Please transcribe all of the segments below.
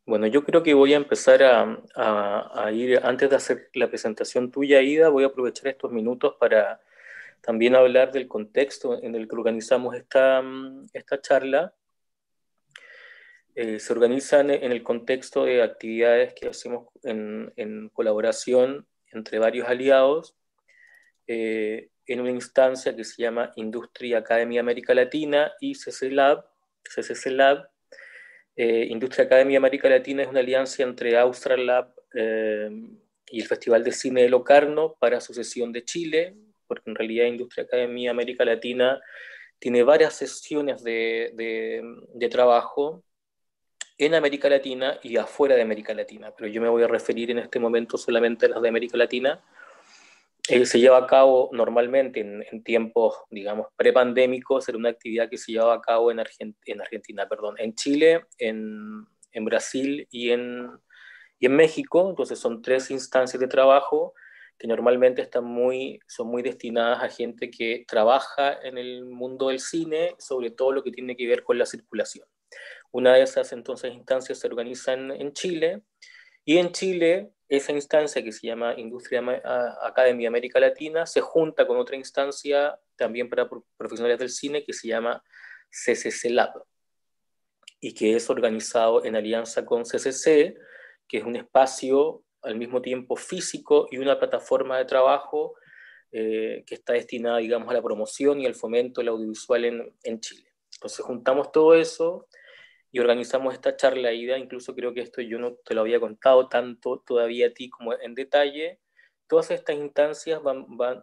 Bueno, yo creo que voy a empezar a ir, antes de hacer la presentación tuya, Ida, voy a aprovechar estos minutos para también hablar del contexto en el que organizamos esta charla. Se organizan en el contexto de actividades que hacemos en colaboración entre varios aliados, en una instancia que se llama Industria Academia América Latina y CCC Lab. Industria Academia América Latina es una alianza entre Austral Lab y el Festival de Cine de Locarno para su sesión de Chile, porque en realidad Industria Academia América Latina tiene varias sesiones de trabajo en América Latina y afuera de América Latina, pero yo me voy a referir en este momento solamente a las de América Latina. Se lleva a cabo normalmente en tiempos, digamos, prepandémicos, era una actividad que se llevaba a cabo en Argentina, perdón, en Chile, en Brasil y en México. Entonces son tres instancias de trabajo que normalmente son muy destinadas a gente que trabaja en el mundo del cine, sobre todo lo que tiene que ver con la circulación. Una de esas entonces instancias se organiza en Chile, y en Chile esa instancia que se llama Academia América Latina se junta con otra instancia también para profesionales del cine que se llama CCC Lab y que es organizado en alianza con CCC, que es un espacio al mismo tiempo físico y una plataforma de trabajo que está destinada, digamos, a la promoción y al fomento del audiovisual en Chile. Entonces juntamos todo eso y organizamos esta charla ida. Incluso creo que esto yo no te lo había contado tanto todavía a ti como en detalle. Todas estas instancias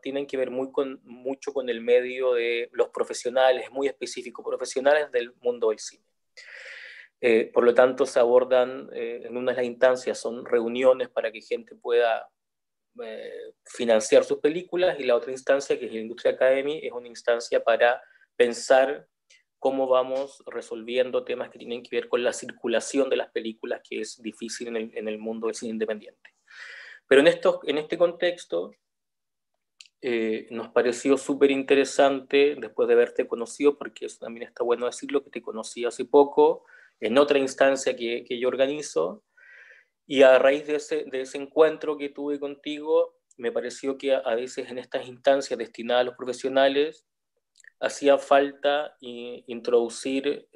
tienen que ver mucho con el medio de los profesionales, muy específicos, profesionales del mundo del cine. Por lo tanto, se abordan en una de las instancias, son reuniones para que gente pueda financiar sus películas, y la otra instancia, que es la Industria Academy, es una instancia para pensar cómo vamos resolviendo temas que tienen que ver con la circulación de las películas, que es difícil en el mundo del cine independiente. Pero en este contexto nos pareció súper interesante, después de haberte conocido, porque eso también está bueno decirlo, que te conocí hace poco, en otra instancia que yo organizo, y a raíz de ese encuentro que tuve contigo, me pareció que a veces en estas instancias destinadas a los profesionales hacía falta introducir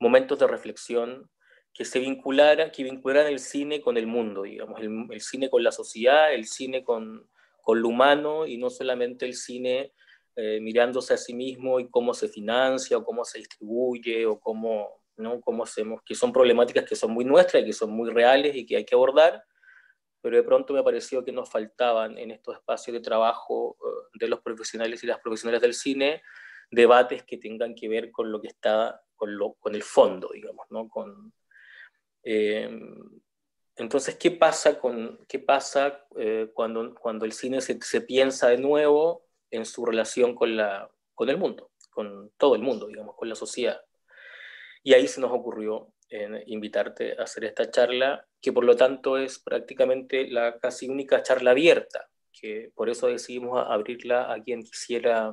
momentos de reflexión que vincularan el cine con el mundo, digamos, el cine con la sociedad, el cine con lo humano, y no solamente el cine mirándose a sí mismo y cómo se financia o cómo se distribuye o cómo, ¿no? cómo hacemos, que son problemáticas que son muy nuestras y que son muy reales y que hay que abordar, pero de pronto me pareció que nos faltaban en estos espacios de trabajo de los profesionales y las profesionales del cine debates que tengan que ver con lo que está, con el fondo, digamos, ¿no? Eh, entonces, qué pasa cuando el cine se piensa de nuevo en su relación con el mundo, con todo el mundo, digamos, con la sociedad? Y ahí se nos ocurrió invitarte a hacer esta charla, que por lo tanto es prácticamente la casi única charla abierta, que por eso decidimos abrirla a quien quisiera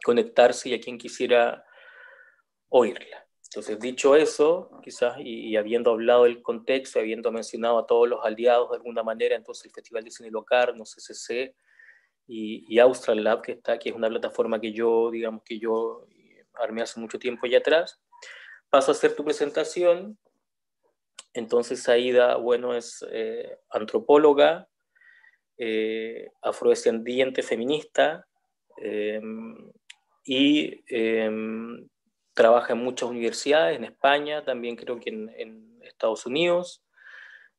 conectarse y a quien quisiera oírla. Entonces, dicho eso, quizás, y habiendo hablado del contexto, habiendo mencionado a todos los aliados de alguna manera, entonces el Festival de Cine Locarno, CCC y Austral Lab, que es una plataforma que yo, digamos, que yo armé hace mucho tiempo ya atrás, paso a hacer tu presentación. Entonces Aida, bueno, es antropóloga, afrodescendiente, feminista, eh, y trabaja en muchas universidades, en España, también creo que en Estados Unidos.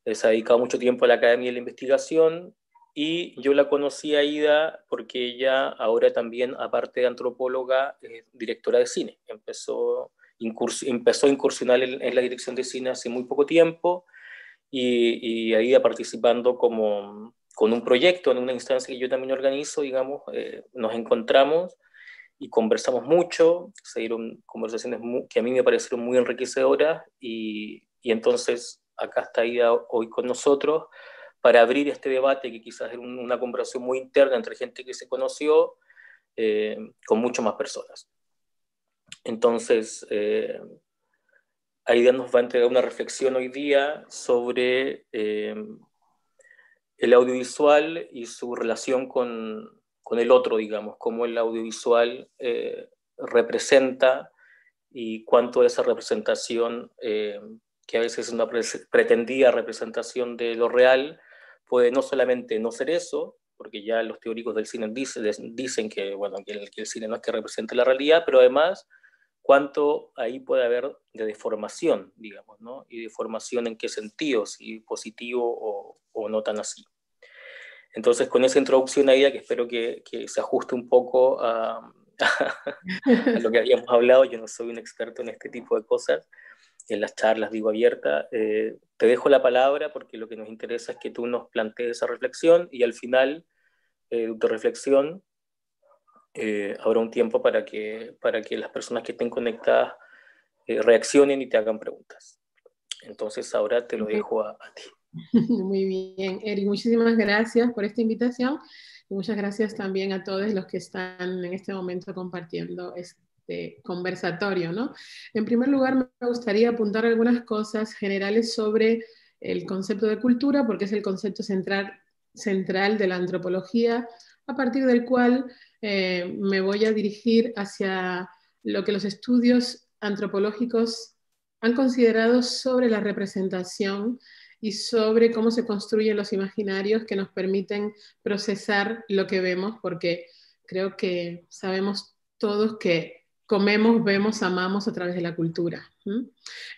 Se ha dedicado mucho tiempo a la academia y la investigación, y yo la conocí a Aida porque ella ahora también, aparte de antropóloga, es directora de cine. Empezó a incursionar en la dirección de cine hace muy poco tiempo, y Aida participando con un proyecto en una instancia que yo también organizo, digamos, nos encontramos y conversamos mucho, se dieron conversaciones que a mí me parecieron muy enriquecedoras, y entonces acá está Aida hoy con nosotros para abrir este debate que quizás era una conversación muy interna entre gente que se conoció con mucho más personas. Entonces, Aida nos va a entregar una reflexión hoy día sobre el audiovisual y su relación con el otro, digamos, cómo el audiovisual representa y cuánto esa representación, que a veces es una pretendida representación de lo real, puede no solamente no ser eso, porque ya los teóricos del cine dicen que, bueno, que el cine no es que represente la realidad, pero además cuánto ahí puede haber de deformación, digamos, ¿no? Y deformación en qué sentido, si positivo o no tan así. Entonces, con esa introducción ahí, que espero que se ajuste un poco a lo que habíamos hablado, yo no soy un experto en este tipo de cosas, en las charlas digo abierta, te dejo la palabra porque lo que nos interesa es que tú nos plantees esa reflexión y al final de tu reflexión habrá un tiempo para que las personas que estén conectadas reaccionen y te hagan preguntas. Entonces ahora te lo dejo a ti. Muy bien, Eric, muchísimas gracias por esta invitación y muchas gracias también a todos los que están en este momento compartiendo este conversatorio, ¿no? En primer lugar, me gustaría apuntar algunas cosas generales sobre el concepto de cultura, porque es el concepto central de la antropología, a partir del cual me voy a dirigir hacia lo que los estudios antropológicos han considerado sobre la representación y sobre cómo se construyen los imaginarios que nos permiten procesar lo que vemos, porque creo que sabemos todos que comemos, vemos, amamos a través de la cultura.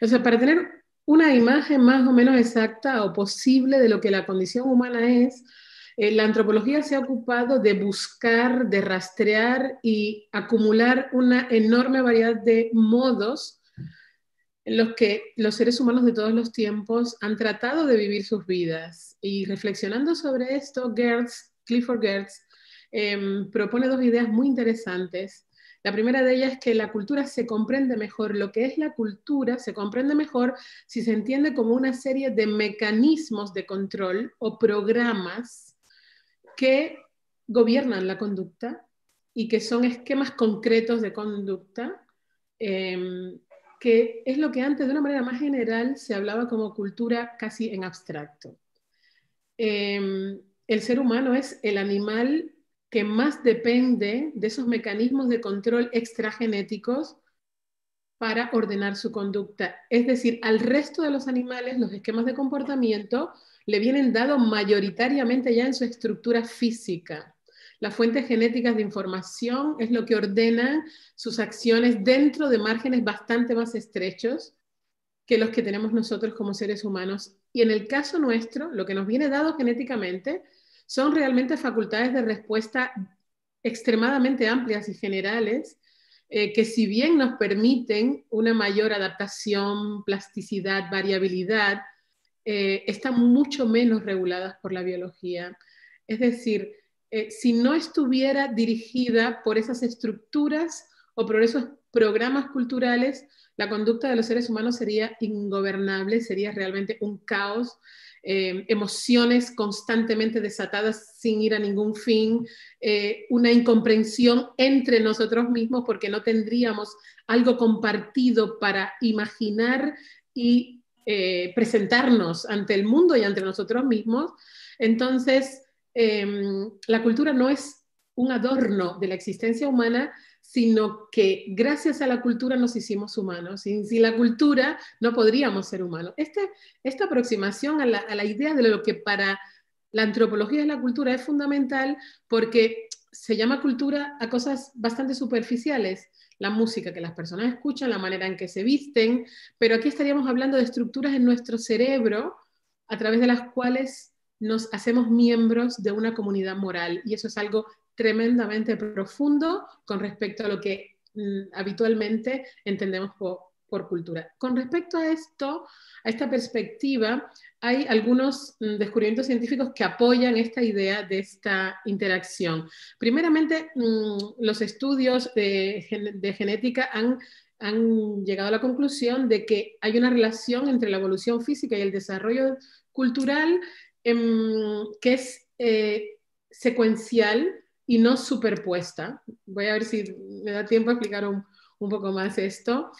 O sea, para tener una imagen más o menos exacta o posible de lo que la condición humana es, la antropología se ha ocupado de buscar, de rastrear y acumular una enorme variedad de modos en los que los seres humanos de todos los tiempos han tratado de vivir sus vidas. Y reflexionando sobre esto, Clifford Geertz, propone dos ideas muy interesantes. La primera de ellas es que la cultura se comprende mejor. Lo que es la cultura se comprende mejor si se entiende como una serie de mecanismos de control o programas que gobiernan la conducta y que son esquemas concretos de conducta, que es lo que antes de una manera más general se hablaba como cultura casi en abstracto. El ser humano es el animal que más depende de esos mecanismos de control extragenéticos para ordenar su conducta. Es decir, al resto de los animales los esquemas de comportamiento le vienen dados mayoritariamente ya en su estructura física. Las fuentes genéticas de información es lo que ordena sus acciones dentro de márgenes bastante más estrechos que los que tenemos nosotros como seres humanos. Y en el caso nuestro, lo que nos viene dado genéticamente son realmente facultades de respuesta extremadamente amplias y generales, que si bien nos permiten una mayor adaptación, plasticidad, variabilidad, están mucho menos reguladas por la biología. Es decir, si no estuviera dirigida por esas estructuras o por esos programas culturales, la conducta de los seres humanos sería ingobernable, sería realmente un caos, emociones constantemente desatadas sin ir a ningún fin, una incomprensión entre nosotros mismos porque no tendríamos algo compartido para imaginar y presentarnos ante el mundo y ante nosotros mismos. Entonces, la cultura no es un adorno de la existencia humana, sino que gracias a la cultura nos hicimos humanos. Sin la cultura no podríamos ser humanos. Esta aproximación a la idea de lo que para la antropología es la cultura es fundamental porque se llama cultura a cosas bastante superficiales. La música que las personas escuchan, la manera en que se visten, pero aquí estaríamos hablando de estructuras en nuestro cerebro a través de las cuales nos hacemos miembros de una comunidad moral. Y eso es algo tremendamente profundo con respecto a lo que habitualmente entendemos por cultura. Con respecto a esto, a esta perspectiva, hay algunos descubrimientos científicos que apoyan esta idea de esta interacción. Primeramente, los estudios de genética han llegado a la conclusión de que hay una relación entre la evolución física y el desarrollo cultural que es secuencial y no superpuesta. Voy a ver si me da tiempo a explicar un poco más esto.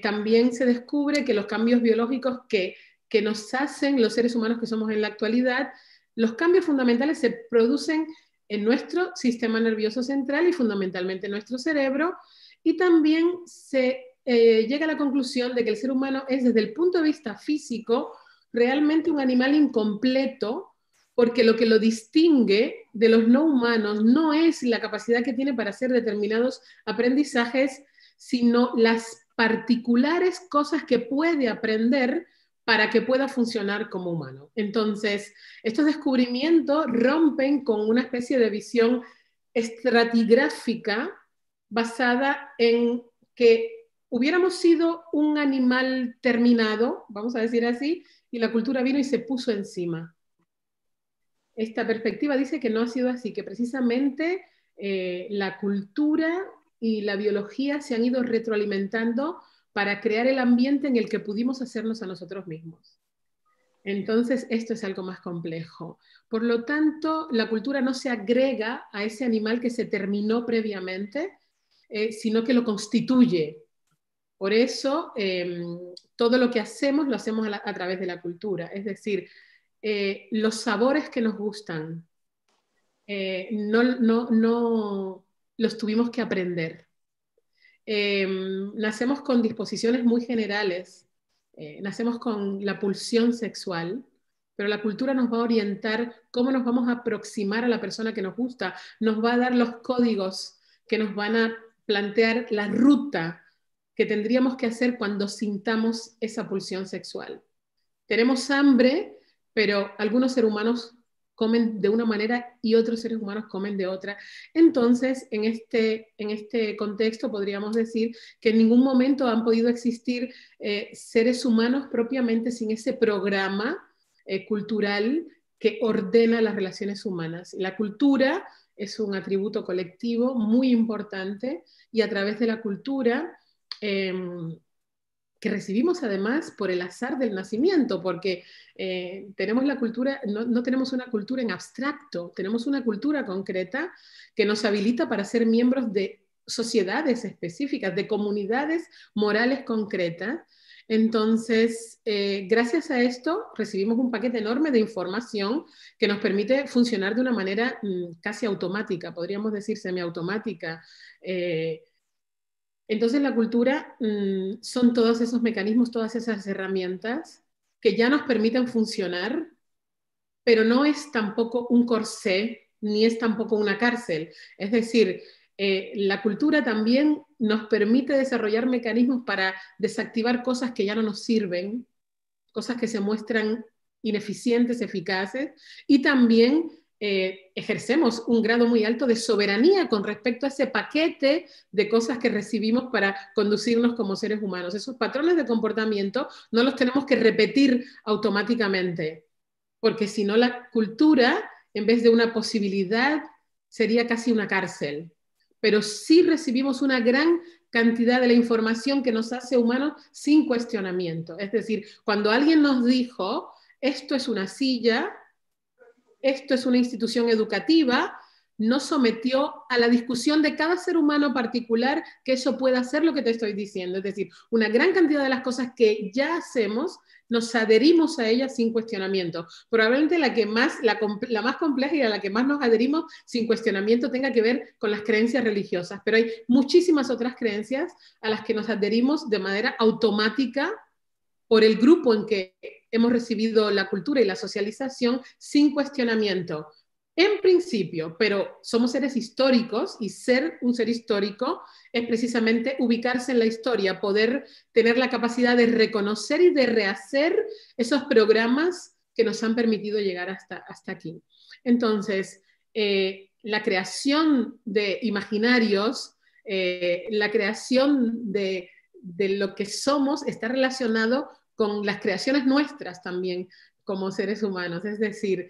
también se descubre que los cambios biológicos que nos hacen los seres humanos que somos en la actualidad, los cambios fundamentales se producen en nuestro sistema nervioso central y fundamentalmente en nuestro cerebro, y también se llega a la conclusión de que el ser humano es, desde el punto de vista físico, realmente un animal incompleto, porque lo que lo distingue de los no humanos no es la capacidad que tiene para hacer determinados aprendizajes, sino las particulares cosas que puede aprender para que pueda funcionar como humano. Entonces, estos descubrimientos rompen con una especie de visión estratigráfica basada en que hubiéramos sido un animal terminado, vamos a decir así, y la cultura vino y se puso encima. Esta perspectiva dice que no ha sido así, que precisamente la cultura y la biología se han ido retroalimentando para crear el ambiente en el que pudimos hacernos a nosotros mismos. Entonces, esto es algo más complejo. Por lo tanto, la cultura no se agrega a ese animal que se terminó previamente, sino que lo constituye. Por eso, todo lo que hacemos lo hacemos a través de la cultura. Es decir, los sabores que nos gustan, no los tuvimos que aprender. Nacemos con disposiciones muy generales, nacemos con la pulsión sexual, pero la cultura nos va a orientar cómo nos vamos a aproximar a la persona que nos gusta, nos va a dar los códigos que nos van a plantear la ruta que tendríamos que hacer cuando sintamos esa pulsión sexual. Tenemos hambre, pero algunos seres humanos comen de una manera y otros seres humanos comen de otra. Entonces, en este contexto podríamos decir que en ningún momento han podido existir seres humanos propiamente sin ese programa cultural que ordena las relaciones humanas. La cultura es un atributo colectivo muy importante, y a través de la cultura que recibimos además por el azar del nacimiento, porque tenemos la cultura, no tenemos una cultura en abstracto, tenemos una cultura concreta que nos habilita para ser miembros de sociedades específicas, de comunidades morales concretas. Entonces, gracias a esto recibimos un paquete enorme de información que nos permite funcionar de una manera casi automática, podríamos decir semiautomática. Entonces la cultura son todos esos mecanismos, todas esas herramientas que ya nos permiten funcionar, pero no es tampoco un corsé, ni es tampoco una cárcel. Es decir, la cultura también nos permite desarrollar mecanismos para desactivar cosas que ya no nos sirven, cosas que se muestran ineficientes, eficaces, y también ejercemos un grado muy alto de soberanía con respecto a ese paquete de cosas que recibimos para conducirnos como seres humanos. Esos patrones de comportamiento no los tenemos que repetir automáticamente, porque si no la cultura, en vez de una posibilidad, sería casi una cárcel. Pero sí recibimos una gran cantidad de la información que nos hace humanos sin cuestionamiento. Es decir, cuando alguien nos dijo, esto es una silla, esto es una institución educativa, no sometió a la discusión de cada ser humano particular que eso pueda hacer lo que te estoy diciendo. Es decir, una gran cantidad de las cosas que ya hacemos, nos adherimos a ellas sin cuestionamiento. Probablemente la más compleja y a la que más nos adherimos sin cuestionamiento tenga que ver con las creencias religiosas, pero hay muchísimas otras creencias a las que nos adherimos de manera automática por el grupo en que hemos recibido la cultura y la socialización sin cuestionamiento. En principio, pero somos seres históricos, y ser un ser histórico es precisamente ubicarse en la historia, poder tener la capacidad de reconocer y de rehacer esos programas que nos han permitido llegar hasta aquí. Entonces, la creación de imaginarios, la creación de lo que somos está relacionado con las creaciones nuestras también como seres humanos. Es decir,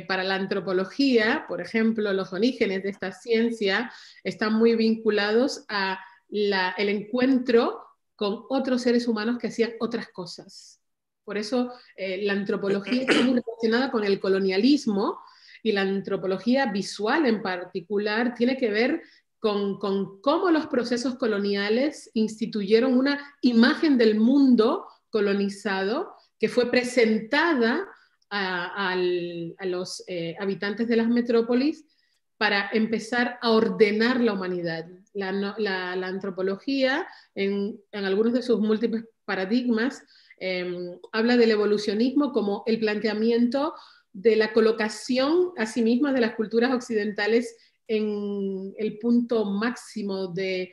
para la antropología, por ejemplo, los orígenes de esta ciencia están muy vinculados a el encuentro con otros seres humanos que hacían otras cosas. Por eso la antropología está muy relacionada con el colonialismo, y la antropología visual en particular tiene que ver con cómo los procesos coloniales instituyeron una imagen del mundo colonizado que fue presentada a los habitantes de las metrópolis para empezar a ordenar la humanidad. La antropología, en algunos de sus múltiples paradigmas, habla del evolucionismo como el planteamiento de la colocación a sí misma de las culturas occidentales en el punto máximo de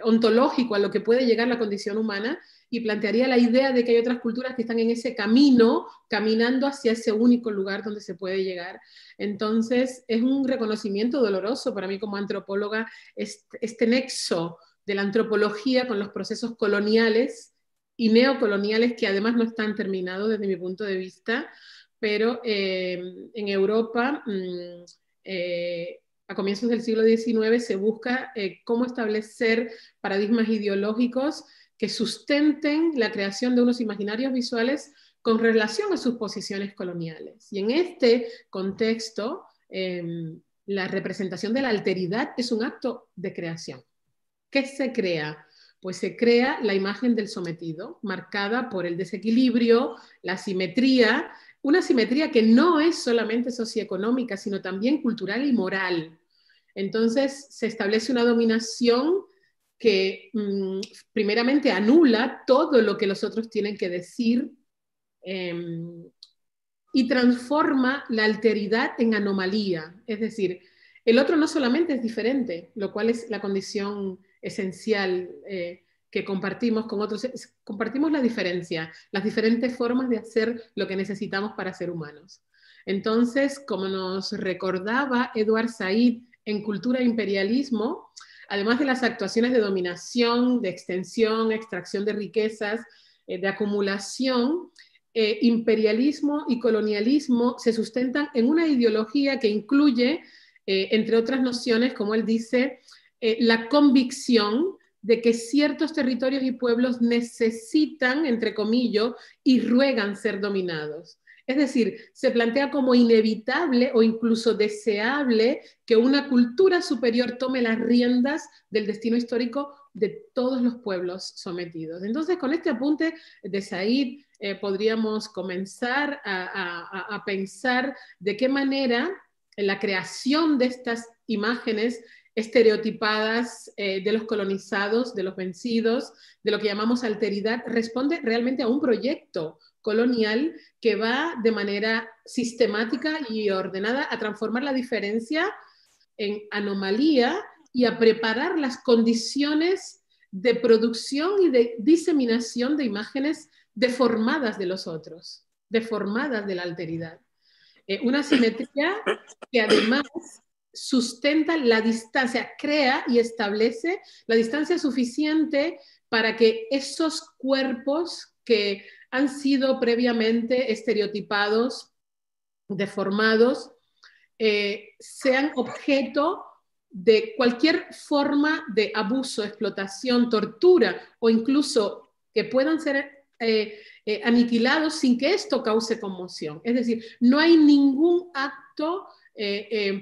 ontológico a lo que puede llegar la condición humana, y plantearía la idea de que hay otras culturas que están en ese camino, caminando hacia ese único lugar donde se puede llegar. Entonces, es un reconocimiento doloroso para mí como antropóloga este nexo de la antropología con los procesos coloniales y neocoloniales, que además no están terminados desde mi punto de vista, pero en Europa, a comienzos del siglo XIX, se busca cómo establecer paradigmas ideológicos que sustenten la creación de unos imaginarios visuales con relación a sus posiciones coloniales. Y en este contexto, la representación de la alteridad es un acto de creación. ¿Qué se crea? Pues se crea la imagen del sometido, marcada por el desequilibrio, la asimetría, una simetría que no es solamente socioeconómica, sino también cultural y moral. Entonces se establece una dominación que primeramente anula todo lo que los otros tienen que decir y transforma la alteridad en anomalía. Es decir, el otro no solamente es diferente, lo cual es la condición esencial que compartimos con otros, compartimos la diferencia, las diferentes formas de hacer lo que necesitamos para ser humanos. Entonces, como nos recordaba Edward Said en Cultura e Imperialismo, además de las actuaciones de dominación, de extensión, extracción de riquezas, de acumulación, imperialismo y colonialismo se sustentan en una ideología que incluye, entre otras nociones, como él dice, la convicción de que ciertos territorios y pueblos necesitan, entre comillas, y ruegan ser dominados. Es decir, se plantea como inevitable o incluso deseable que una cultura superior tome las riendas del destino histórico de todos los pueblos sometidos. Entonces, con este apunte de Said, podríamos comenzar a pensar de qué manera la creación de estas imágenes estereotipadas de los colonizados, de los vencidos, de lo que llamamos alteridad, responde realmente a un proyecto colonial que va de manera sistemática y ordenada a transformar la diferencia en anomalía y a preparar las condiciones de producción y de diseminación de imágenes deformadas de los otros, deformadas de la alteridad. Una simetría que además sustenta la distancia, crea y establece la distancia suficiente para que esos cuerpos que han sido previamente estereotipados, deformados, sean objeto de cualquier forma de abuso, explotación, tortura o incluso que puedan ser aniquilados sin que esto cause conmoción. Es decir, no hay ningún acto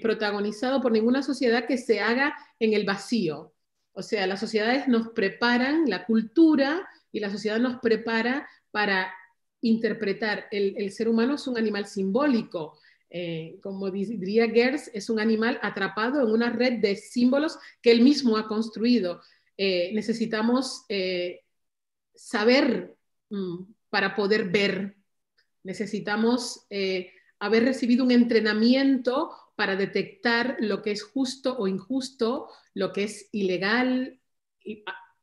protagonizado por ninguna sociedad que se haga en el vacío. O sea, las sociedades nos preparan, la cultura y la sociedad nos prepara para interpretar. El ser humano es un animal simbólico. Como diría Gers, es un animal atrapado en una red de símbolos que él mismo ha construido. Necesitamos saber para poder ver. Necesitamos haber recibido un entrenamiento para detectar lo que es justo o injusto, lo que es ilegal,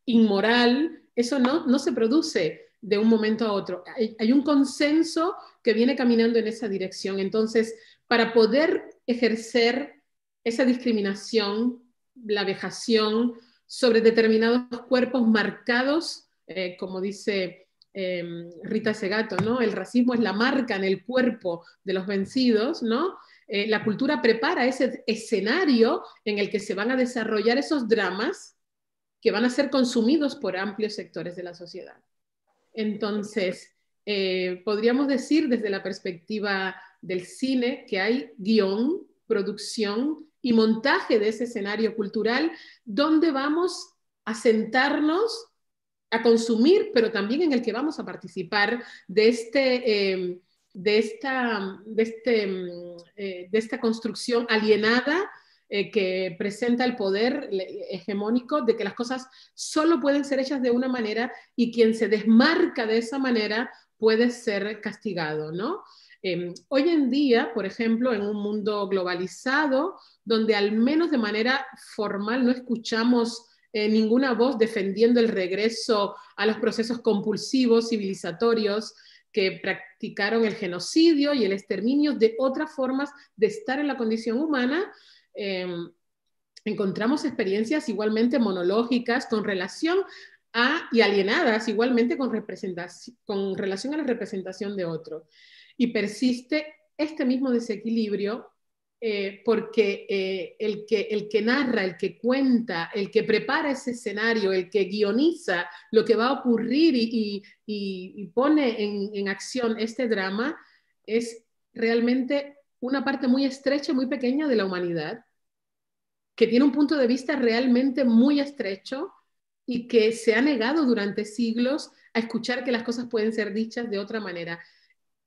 inmoral. Eso no se produce de un momento a otro. Hay un consenso que viene caminando en esa dirección. Entonces, para poder ejercer esa discriminación, la vejación sobre determinados cuerpos marcados, como dice Rita Segato, ¿no? El racismo es la marca en el cuerpo de los vencidos, ¿no? La cultura prepara ese escenario en el que se van a desarrollar esos dramas que van a ser consumidos por amplios sectores de la sociedad. Entonces, podríamos decir desde la perspectiva del cine que hay guión, producción y montaje de ese escenario cultural, donde vamos a sentarnos a consumir, pero también en el que vamos a participar de esta construcción alienada que presenta el poder hegemónico de que las cosas solo pueden ser hechas de una manera y quien se desmarca de esa manera puede ser castigado, ¿no? Hoy en día, por ejemplo, en un mundo globalizado, donde al menos de manera formal no escuchamos ninguna voz defendiendo el regreso a los procesos compulsivos, civilizatorios, que practicaron el genocidio y el exterminio de otras formas de estar en la condición humana, encontramos experiencias igualmente monológicas con relación y alienadas igualmente con relación a la representación de otro. Y persiste este mismo desequilibrio porque el que narra, el que cuenta, el que prepara ese escenario, el que guioniza lo que va a ocurrir y pone en acción este drama, es realmente una parte muy estrecha, muy pequeña de la humanidad, que tiene un punto de vista realmente muy estrecho y que se ha negado durante siglos a escuchar que las cosas pueden ser dichas de otra manera.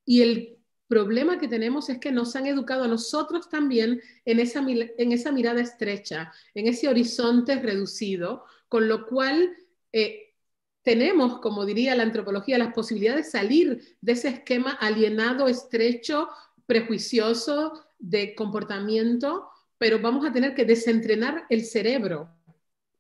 Y el problema que tenemos es que nos han educado a nosotros también en esa mirada estrecha, en ese horizonte reducido, con lo cual tenemos, como diría la antropología, las posibilidades de salir de ese esquema alienado, estrecho, prejuicioso de comportamiento, pero vamos a tener que desentrenar el cerebro.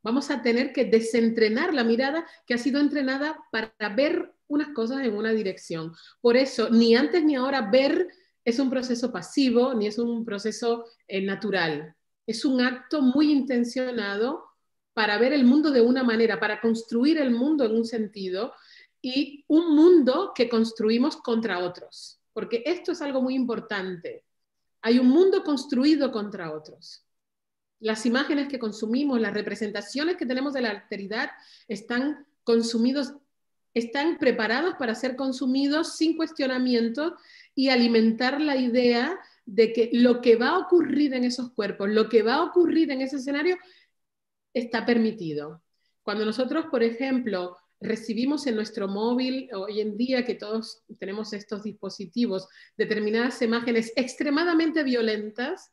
Vamos a tener que desentrenar la mirada que ha sido entrenada para ver unas cosas en una dirección. Por eso, ni antes ni ahora ver es un proceso pasivo, ni es un proceso natural. Es un acto muy intencionado para ver el mundo de una manera, para construir el mundo en un sentido y un mundo que construimos contra otros. Porque esto es algo muy importante. Hay un mundo construido contra otros. Las imágenes que consumimos, las representaciones que tenemos de la alteridad están consumidos, están preparados para ser consumidos sin cuestionamiento y alimentar la idea de que lo que va a ocurrir en esos cuerpos, lo que va a ocurrir en ese escenario, está permitido. Cuando nosotros, por ejemplo, recibimos en nuestro móvil, hoy en día que todos tenemos estos dispositivos, determinadas imágenes extremadamente violentas,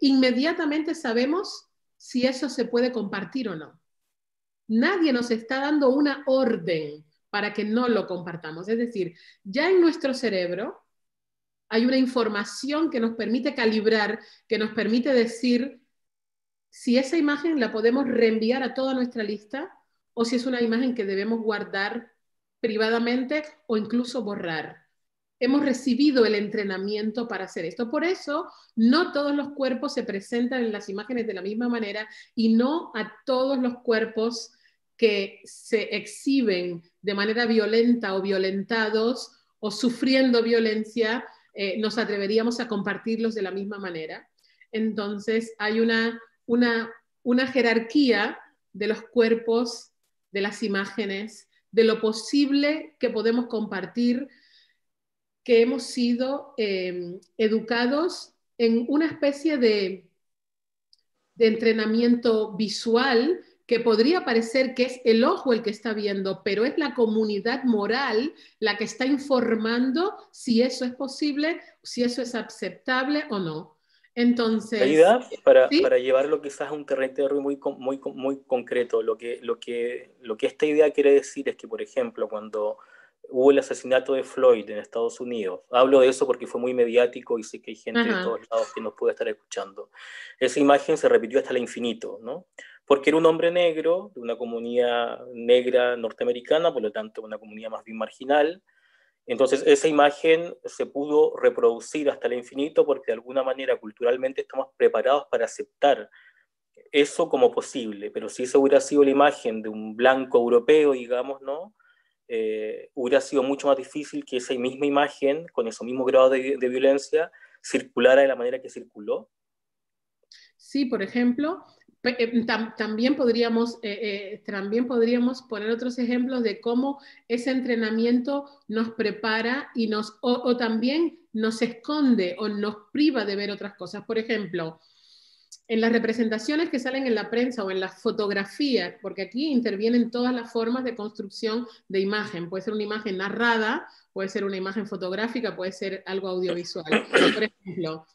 inmediatamente sabemos si eso se puede compartir o no. Nadie nos está dando una orden para que no lo compartamos. Es decir, ya en nuestro cerebro hay una información que nos permite calibrar, que nos permite decir si esa imagen la podemos reenviar a toda nuestra lista o si es una imagen que debemos guardar privadamente o incluso borrar. Hemos recibido el entrenamiento para hacer esto. Por eso, no todos los cuerpos se presentan en las imágenes de la misma manera y no a todos los cuerpos que se exhiben de manera violenta o violentados o sufriendo violencia, nos atreveríamos a compartirlos de la misma manera. Entonces, hay una jerarquía de los cuerpos, de las imágenes, de lo posible que podemos compartir, que hemos sido educados en una especie de entrenamiento visual que podría parecer que es el ojo el que está viendo, pero es la comunidad moral la que está informando si eso es posible, si eso es aceptable o no. Entonces, realidad, ¿sí? para llevarlo quizás a un territorio muy concreto, lo que esta idea quiere decir es que, por ejemplo, cuando hubo el asesinato de Floyd en Estados Unidos, hablo de eso porque fue muy mediático y sé que hay gente de todos lados que nos puede estar escuchando, esa imagen se repitió hasta el infinito, ¿no? Porque era un hombre negro, de una comunidad negra norteamericana, por lo tanto una comunidad más bien marginal. Entonces, esa imagen se pudo reproducir hasta el infinito porque de alguna manera culturalmente estamos preparados para aceptar eso como posible, pero si esa hubiera sido la imagen de un blanco europeo, digamos, ¿no? Hubiera sido mucho más difícil que esa misma imagen, con ese mismo grado de violencia, circulara de la manera que circuló. Sí, por ejemplo, también podríamos poner otros ejemplos de cómo ese entrenamiento nos prepara y o también nos esconde o nos priva de ver otras cosas. Por ejemplo, en las representaciones que salen en la prensa o en las fotografías, porque aquí intervienen todas las formas de construcción de imagen. Puede ser una imagen narrada, puede ser una imagen fotográfica, puede ser algo audiovisual. Por ejemplo,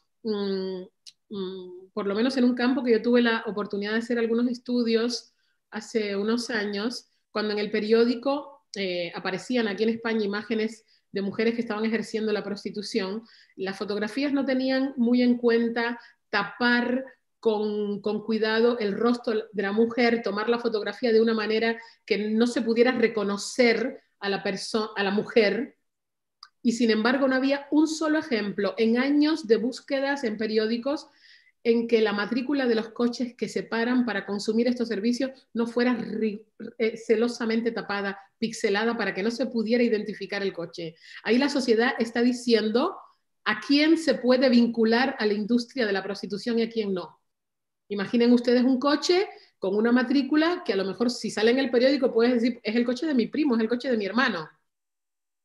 por lo menos en un campo que yo tuve la oportunidad de hacer algunos estudios hace unos años, cuando en el periódico aparecían aquí en España imágenes de mujeres que estaban ejerciendo la prostitución, las fotografías no tenían muy en cuenta tapar con cuidado el rostro de la mujer, tomar la fotografía de una manera que no se pudiera reconocer a la mujer, y sin embargo no había un solo ejemplo en años de búsquedas en periódicos en que la matrícula de los coches que se paran para consumir estos servicios no fuera celosamente tapada, pixelada, para que no se pudiera identificar el coche. Ahí la sociedad está diciendo a quién se puede vincular a la industria de la prostitución y a quién no. Imaginen ustedes un coche con una matrícula que a lo mejor si sale en el periódico puedes decir, es el coche de mi primo, es el coche de mi hermano.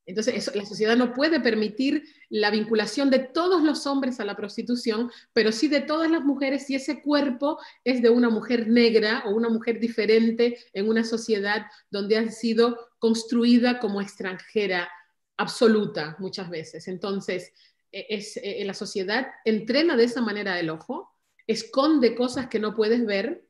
Entonces, la sociedad no puede permitir la vinculación de todos los hombres a la prostitución, pero sí de todas las mujeres si ese cuerpo es de una mujer negra o una mujer diferente en una sociedad donde ha sido construida como extranjera absoluta muchas veces. Entonces, la sociedad entrena de esa manera el ojo, esconde cosas que no puedes ver,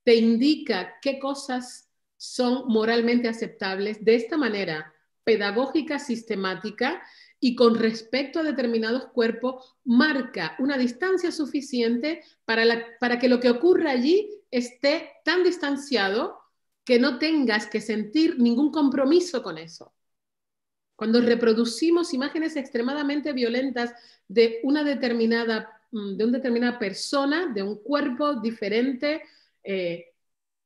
te indica qué cosas son moralmente aceptables. De esta manera pedagógica, sistemática y con respecto a determinados cuerpos, marca una distancia suficiente para que lo que ocurra allí esté tan distanciado que no tengas que sentir ningún compromiso con eso. Cuando reproducimos imágenes extremadamente violentas de una determinada persona, de un cuerpo diferente,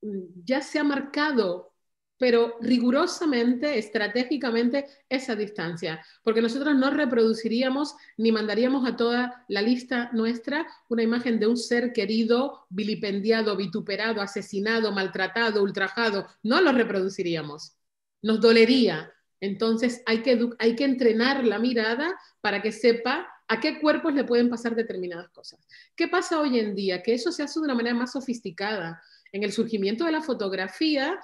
ya se ha marcado, pero rigurosamente, estratégicamente, esa distancia, porque nosotros no reproduciríamos ni mandaríamos a toda la lista nuestra una imagen de un ser querido, vilipendiado, vituperado, asesinado, maltratado, ultrajado, no lo reproduciríamos, nos dolería. Entonces hay que entrenar la mirada para que sepa a qué cuerpos le pueden pasar determinadas cosas. ¿Qué pasa hoy en día? Que eso se hace de una manera más sofisticada. En el surgimiento de la fotografía,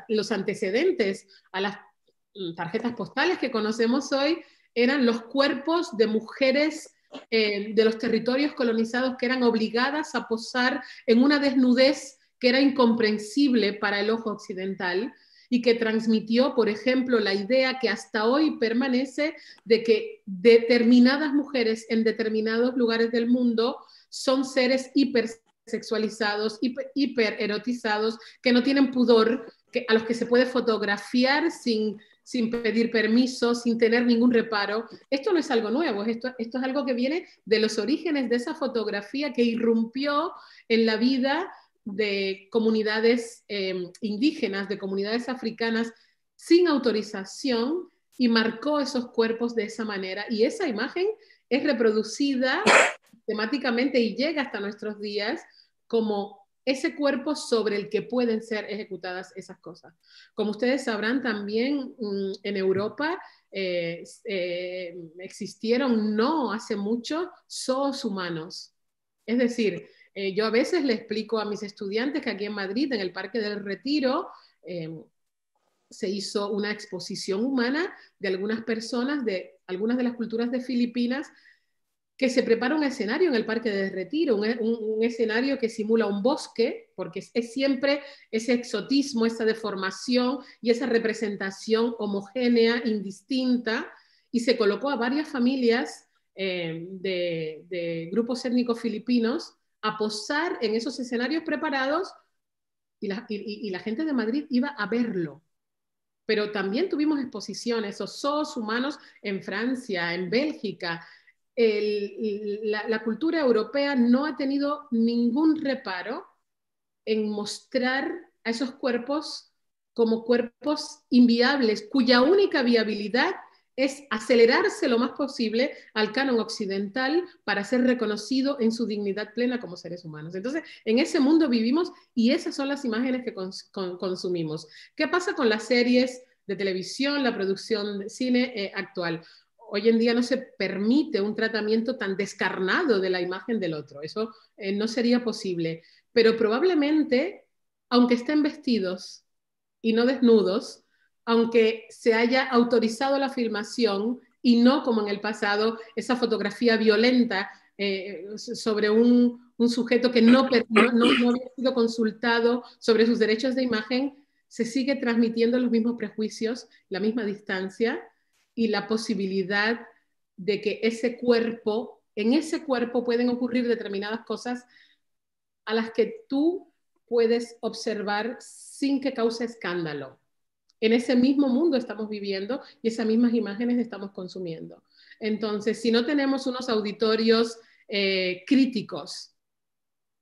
los antecedentes a las tarjetas postales que conocemos hoy eran los cuerpos de mujeres de los territorios colonizados que eran obligadas a posar en una desnudez que era incomprensible para el ojo occidental y que transmitió, por ejemplo, la idea que hasta hoy permanece de que determinadas mujeres en determinados lugares del mundo son seres hipersexualizados, hipererotizados, que no tienen pudor, a los que se puede fotografiar sin pedir permiso, sin tener ningún reparo. Esto no es algo nuevo, esto es algo que viene de los orígenes de esa fotografía que irrumpió en la vida de comunidades indígenas, de comunidades africanas, sin autorización, y marcó esos cuerpos de esa manera. Y esa imagen es reproducida temáticamente y llega hasta nuestros días como ese cuerpo sobre el que pueden ser ejecutadas esas cosas. Como ustedes sabrán, también en Europa existieron no hace mucho zoos humanos. Es decir, yo a veces le explico a mis estudiantes que aquí en Madrid, en el Parque del Retiro, se hizo una exposición humana de algunas personas de algunas de las culturas de Filipinas, que se prepara un escenario en el Parque del Retiro, un escenario que simula un bosque, porque es siempre ese exotismo, esa deformación y esa representación homogénea, indistinta, y se colocó a varias familias de grupos étnicos filipinos a posar en esos escenarios preparados, y la gente de Madrid iba a verlo. Pero también tuvimos exposiciones o zoos humanos en Francia, en Bélgica. La cultura europea no ha tenido ningún reparo en mostrar a esos cuerpos como cuerpos inviables, cuya única viabilidad es acelerarse lo más posible al canon occidental para ser reconocido en su dignidad plena como seres humanos. Entonces, en ese mundo vivimos y esas son las imágenes que consumimos. ¿Qué pasa con las series de televisión, la producción de cine actual? hoy en día no se permite un tratamiento tan descarnado de la imagen del otro. Eso no sería posible. Pero probablemente, aunque estén vestidos y no desnudos, aunque se haya autorizado la filmación y no como en el pasado esa fotografía violenta sobre un sujeto que no había sido consultado sobre sus derechos de imagen, se sigue transmitiendo los mismos prejuicios, la misma distancia y la posibilidad de que en ese cuerpo pueden ocurrir determinadas cosas a las que tú puedes observar sin que cause escándalo. En ese mismo mundo estamos viviendo y esas mismas imágenes estamos consumiendo. Entonces, si no tenemos unos auditorios críticos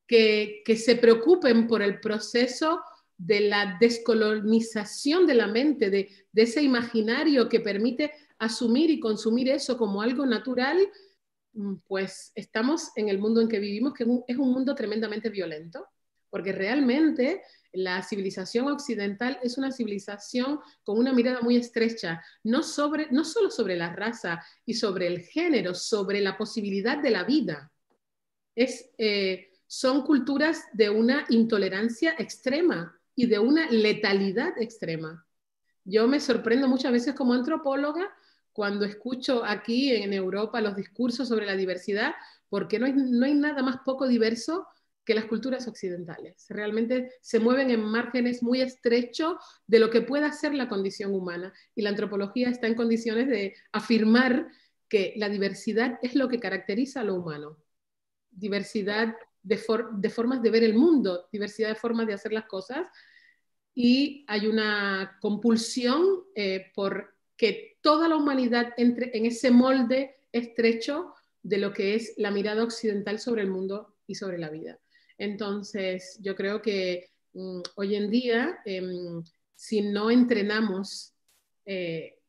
que se preocupen por el proceso de la descolonización de la mente, de ese imaginario que permite asumir y consumir eso como algo natural, pues estamos en el mundo en que vivimos, que es un mundo tremendamente violento, porque realmente la civilización occidental es una civilización con una mirada muy estrecha, no solo sobre la raza y sobre el género, sobre la posibilidad de la vida. Son culturas de una intolerancia extrema y de una letalidad extrema. Yo me sorprendo muchas veces como antropóloga cuando escucho aquí en Europa los discursos sobre la diversidad, porque no hay nada más poco diverso que las culturas occidentales. Realmente se mueven en márgenes muy estrechos de lo que pueda ser la condición humana. Y la antropología está en condiciones de afirmar que la diversidad es lo que caracteriza a lo humano. Diversidad de formas de ver el mundo, diversidad de formas de hacer las cosas, y hay una compulsión por que toda la humanidad entre en ese molde estrecho de lo que es la mirada occidental sobre el mundo y sobre la vida. Entonces, yo creo que hoy en día, si no entrenamos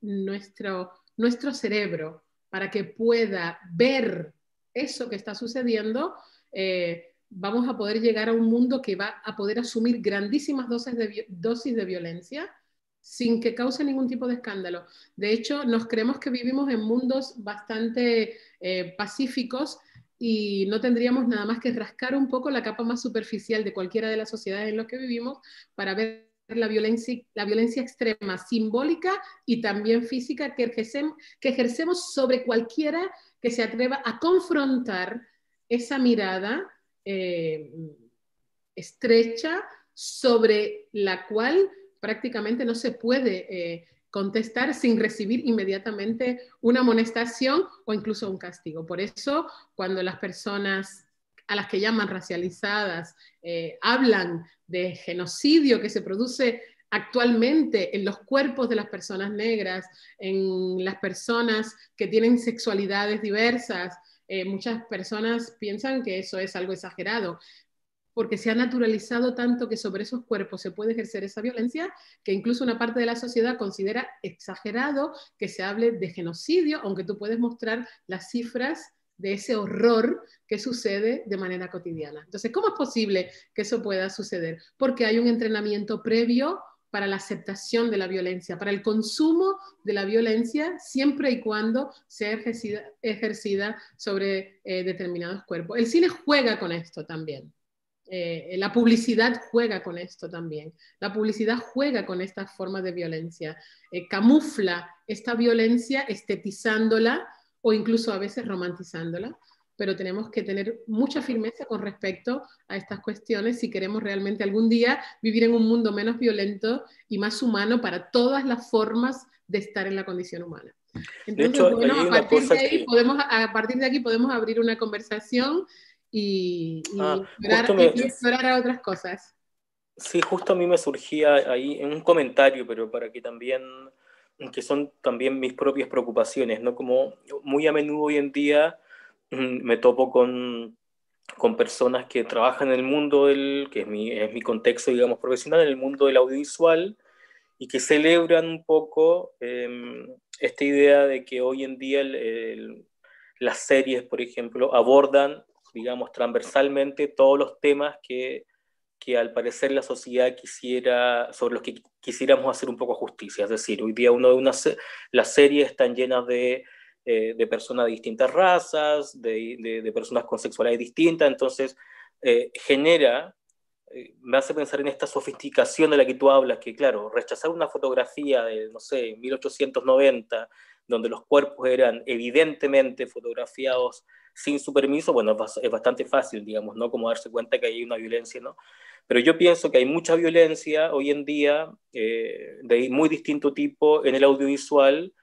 nuestro cerebro para que pueda ver eso que está sucediendo, vamos a poder llegar a un mundo que va a poder asumir grandísimas dosis de violencia sin que cause ningún tipo de escándalo. De hecho, nos creemos que vivimos en mundos bastante pacíficos y no tendríamos nada más que rascar un poco la capa más superficial de cualquiera de las sociedades en las que vivimos para ver la violencia extrema, simbólica y también física que ejercemos sobre cualquiera que se atreva a confrontar esa mirada estrecha sobre la cual prácticamente no se puede contestar sin recibir inmediatamente una amonestación o incluso un castigo. Por eso, cuando las personas a las que llaman racializadas hablan de genocidio que se produce actualmente en los cuerpos de las personas negras, en las personas que tienen sexualidades diversas, muchas personas piensan que eso es algo exagerado, porque se ha naturalizado tanto que sobre esos cuerpos se puede ejercer esa violencia, que incluso una parte de la sociedad considera exagerado que se hable de genocidio, aunque tú puedes mostrar las cifras de ese horror que sucede de manera cotidiana. Entonces, ¿cómo es posible que eso pueda suceder? Porque hay un entrenamiento previo para la aceptación de la violencia, para el consumo de la violencia, siempre y cuando sea ejercida sobre determinados cuerpos. El cine juega con esto también. La publicidad juega con esto también. La publicidad juega con estas formas de violencia, camufla esta violencia estetizándola o incluso a veces romantizándola, pero tenemos que tener mucha firmeza con respecto a estas cuestiones si queremos realmente algún día vivir en un mundo menos violento y más humano para todas las formas de estar en la condición humana. Entonces, de hecho, bueno, hay una cosa a partir de aquí podemos abrir una conversación y explorar a otras cosas. Sí, justo a mí me surgía ahí un comentario, pero para que también, que son también mis propias preocupaciones, ¿no? Como muy a menudo hoy en día me topo con personas que trabajan en el mundo que es mi contexto, digamos, profesional, en el mundo del audiovisual, y que celebran un poco esta idea de que hoy en día las series, por ejemplo, abordan, digamos, transversalmente todos los temas que al parecer la sociedad sobre los que quisiéramos hacer un poco justicia. Es decir, hoy día las series están llenas de de personas de distintas razas, de personas con sexualidades distintas, entonces genera, me hace pensar en esta sofisticación de la que tú hablas, que claro, rechazar una fotografía de, no sé, 1890, donde los cuerpos eran evidentemente fotografiados sin su permiso, bueno, es bastante fácil, digamos, ¿no? Como darse cuenta que hay una violencia, ¿no? Pero yo pienso que hay mucha violencia hoy en día de muy distinto tipo en el audiovisual,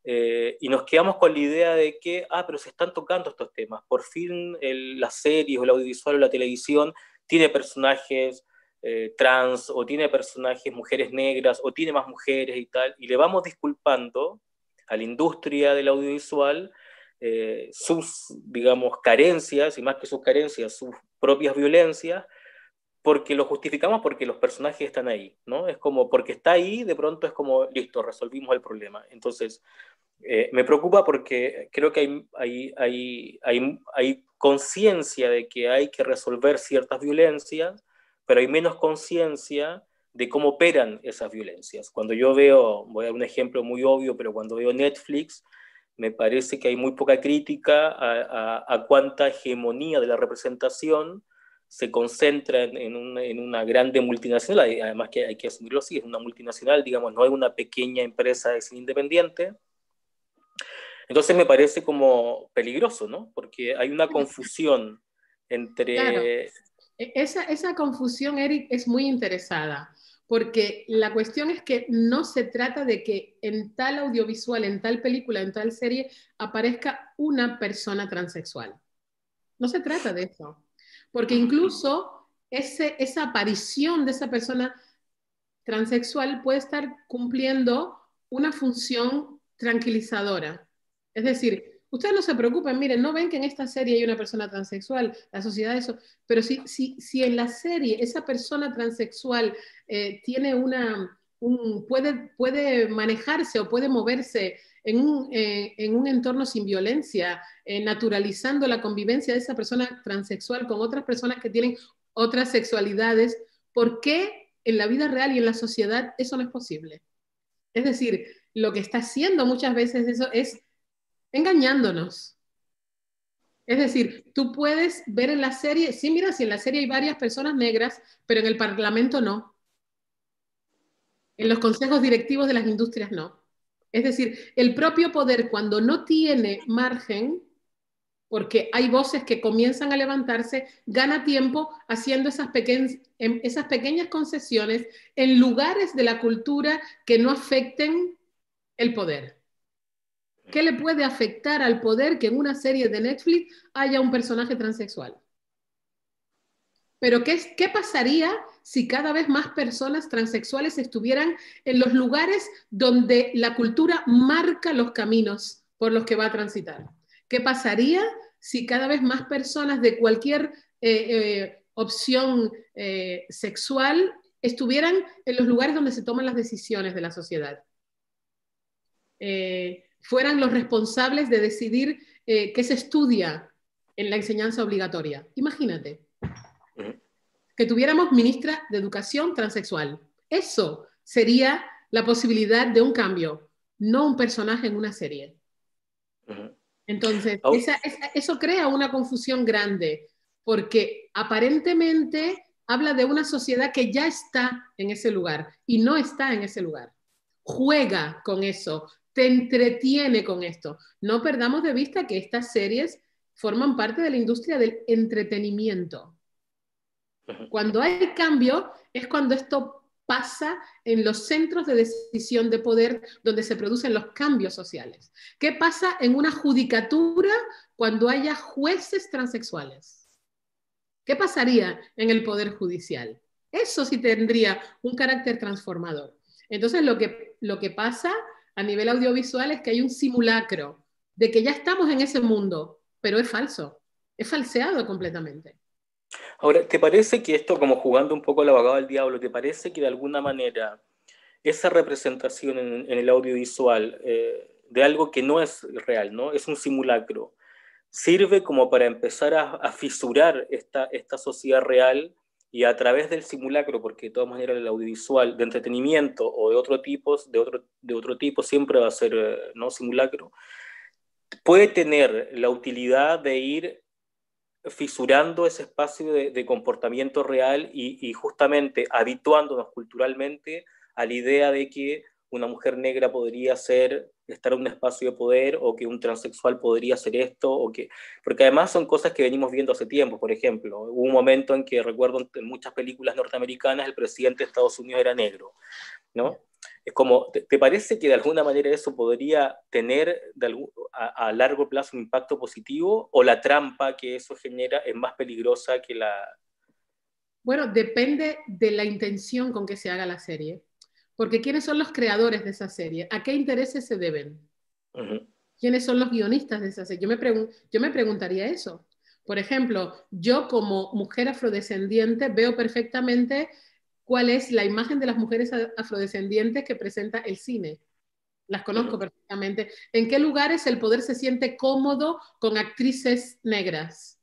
y nos quedamos con la idea de que, pero se están tocando estos temas. Por fin las series o el audiovisual o la televisión tiene personajes trans, o tiene personajes mujeres negras, o tiene más mujeres y tal, y le vamos disculpando a la industria del audiovisual sus, digamos, carencias, y más que sus carencias, sus propias violencias, porque lo justificamos porque los personajes están ahí, ¿no? Es como, porque está ahí, de pronto es como, listo, resolvimos el problema. Entonces, me preocupa porque creo que hay conciencia de que hay que resolver ciertas violencias, pero hay menos conciencia de cómo operan esas violencias. Cuando yo veo, voy a dar un ejemplo muy obvio, pero cuando veo Netflix, me parece que hay muy poca crítica a cuánta hegemonía de la representación se concentra en una grande multinacional, además que hay que asumirlo así, es una multinacional, digamos, no es una pequeña empresa de cine independiente. Entonces me parece como peligroso, ¿no? Porque hay una confusión Claro, entre... esa confusión, Eric, es muy interesada, porque la cuestión es que no se trata de que en tal audiovisual, en tal película, en tal serie, aparezca una persona transexual. No se trata de eso, porque incluso esa aparición de esa persona transexual puede estar cumpliendo una función tranquilizadora. Es decir, ustedes no se preocupen, miren, no ven que en esta serie hay una persona transexual, la sociedad eso, pero si en la serie esa persona transexual tiene puede manejarse o puede moverse en un entorno sin violencia, naturalizando la convivencia de esa persona transexual con otras personas que tienen otras sexualidades, ¿por qué en la vida real y en la sociedad eso no es posible? Es decir, lo que está haciendo muchas veces eso es engañándonos. Es decir, tú puedes ver en la serie, sí, mira, si en la serie hay varias personas negras, pero en el Parlamento no. En los consejos directivos de las industrias no. Es decir, el propio poder cuando no tiene margen, porque hay voces que comienzan a levantarse, gana tiempo haciendo esas pequeñas concesiones en lugares de la cultura que no afecten el poder. ¿Qué le puede afectar al poder que en una serie de Netflix haya un personaje transexual? Pero ¿qué pasaría si cada vez más personas transexuales estuvieran en los lugares donde la cultura marca los caminos por los que va a transitar? ¿Qué pasaría si cada vez más personas de cualquier opción sexual estuvieran en los lugares donde se toman las decisiones de la sociedad? Fueran los responsables de decidir qué se estudia en la enseñanza obligatoria. Imagínate que tuviéramos ministra de Educación transexual. Eso sería la posibilidad de un cambio, no un personaje en una serie. Entonces, eso crea una confusión grande, porque aparentemente habla de una sociedad que ya está en ese lugar y no está en ese lugar. Juega con eso, te entretiene con esto. No perdamos de vista que estas series forman parte de la industria del entretenimiento. Cuando hay cambio es cuando esto pasa en los centros de decisión de poder donde se producen los cambios sociales. ¿Qué pasa en una judicatura cuando haya jueces transexuales? ¿Qué pasaría en el poder judicial? Eso sí tendría un carácter transformador. Entonces lo que pasa a nivel audiovisual es que hay un simulacro de que ya estamos en ese mundo, pero es falso, es falseado completamente. Ahora, ¿te parece que esto, como jugando un poco al abogado del diablo, te parece que de alguna manera esa representación en el audiovisual de algo que no es real, ¿no? Es un simulacro, sirve como para empezar a fisurar esta sociedad real, y a través del simulacro, porque de todas maneras el audiovisual de entretenimiento o de otro tipo siempre va a ser ¿no? simulacro, puede tener la utilidad de ir fisurando ese espacio de comportamiento real y justamente habituándonos culturalmente a la idea de que una mujer negra podría estar en un espacio de poder, o que un transexual podría hacer esto, porque además son cosas que venimos viendo hace tiempo. Por ejemplo, hubo un momento en que recuerdo en muchas películas norteamericanas el presidente de Estados Unidos era negro, ¿no? Es como, ¿te parece que de alguna manera eso podría tener a largo plazo un impacto positivo, o la trampa que eso genera es más peligrosa que la... Bueno, depende de la intención con que se haga la serie. Porque ¿quiénes son los creadores de esa serie? ¿A qué intereses se deben? Uh-huh. ¿Quiénes son los guionistas de esa serie? Yo me preguntaría eso. Por ejemplo, yo como mujer afrodescendiente veo perfectamente cuál es la imagen de las mujeres afrodescendientes que presenta el cine. Las conozco perfectamente. ¿En qué lugares el poder se siente cómodo con actrices negras?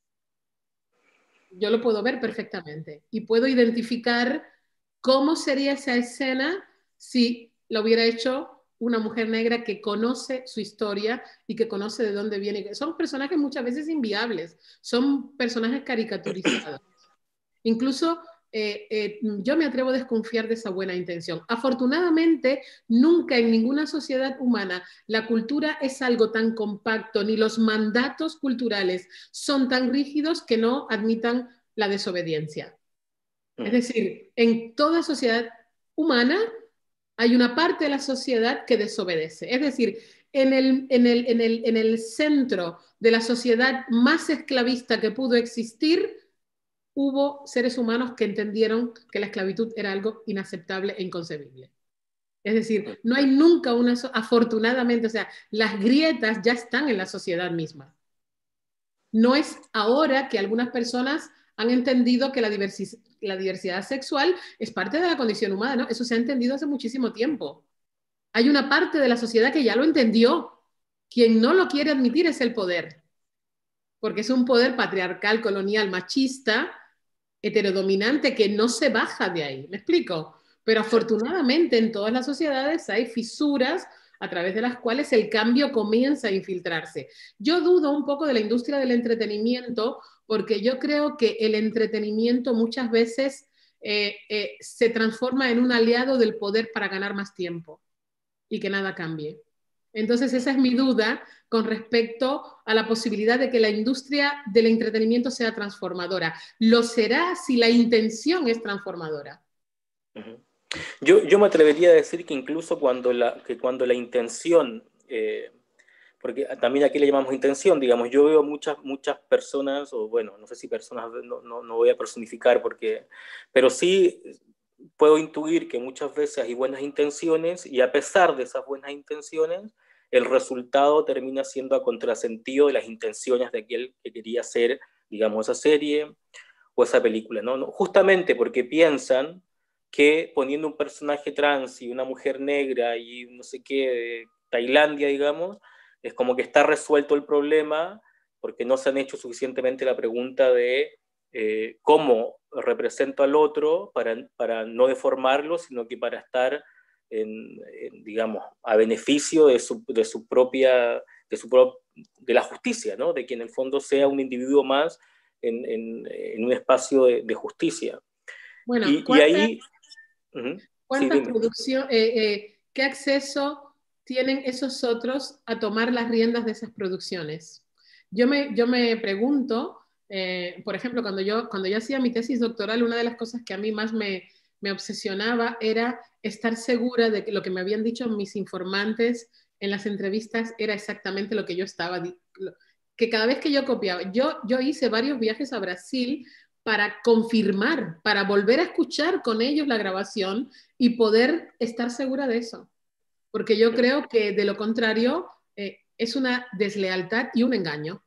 Yo lo puedo ver perfectamente y puedo identificar cómo sería esa escena si lo hubiera hecho una mujer negra que conoce su historia y que conoce de dónde viene. Son personajes muchas veces inviables, son personajes caricaturizados. Incluso yo me atrevo a desconfiar de esa buena intención. Afortunadamente, nunca en ninguna sociedad humana la cultura es algo tan compacto, ni los mandatos culturales son tan rígidos que no admitan la desobediencia. Es decir, en toda sociedad humana hay una parte de la sociedad que desobedece. Es decir, en el centro de la sociedad más esclavista que pudo existir, hubo seres humanos que entendieron que la esclavitud era algo inaceptable e inconcebible. Es decir, no hay nunca una, afortunadamente, o sea, las grietas ya están en la sociedad misma. No es ahora que algunas personas han entendido que la diversidad sexual es parte de la condición humana, ¿no? Eso se ha entendido hace muchísimo tiempo. Hay una parte de la sociedad que ya lo entendió. Quien no lo quiere admitir es el poder, porque es un poder patriarcal, colonial, machista, heterodominante que no se baja de ahí. ¿Me explico? Pero afortunadamente en todas las sociedades hay fisuras a través de las cuales el cambio comienza a infiltrarse. Yo dudo un poco de la industria del entretenimiento porque yo creo que el entretenimiento muchas veces se transforma en un aliado del poder para ganar más tiempo y que nada cambie. Entonces esa es mi duda con respecto a la posibilidad de que la industria del entretenimiento sea transformadora. Lo será si la intención es transformadora. Yo me atrevería a decir que incluso cuando la intención, porque también aquí le llamamos intención, digamos, yo veo muchas personas, o bueno, no sé si personas, no voy a personificar, pero sí puedo intuir que muchas veces hay buenas intenciones, y a pesar de esas buenas intenciones, el resultado termina siendo a contrasentido de las intenciones de aquel que quería hacer, digamos, esa serie o esa película, ¿no? Justamente porque piensan que poniendo un personaje trans y una mujer negra y no sé qué, de Tailandia, digamos, es como que está resuelto el problema, porque no se han hecho suficientemente la pregunta de cómo represento al otro para no deformarlo, sino que para estar, digamos, a beneficio de su propia, de la justicia, ¿no? De que en el fondo sea un individuo más en un espacio de justicia. Bueno, Y ahí... Sí, ¿cuántas dime. producciones, qué acceso tienen esos otros a tomar las riendas de esas producciones? Yo me pregunto, por ejemplo, cuando yo hacía mi tesis doctoral, una de las cosas que a mí más me obsesionaba era estar segura de que lo que me habían dicho mis informantes en las entrevistas era exactamente lo que yo estaba, que cada vez que yo copiaba, yo hice varios viajes a Brasil para confirmar, para volver a escuchar con ellos la grabación y poder estar segura de eso. Porque yo creo que de lo contrario es una deslealtad y un engaño.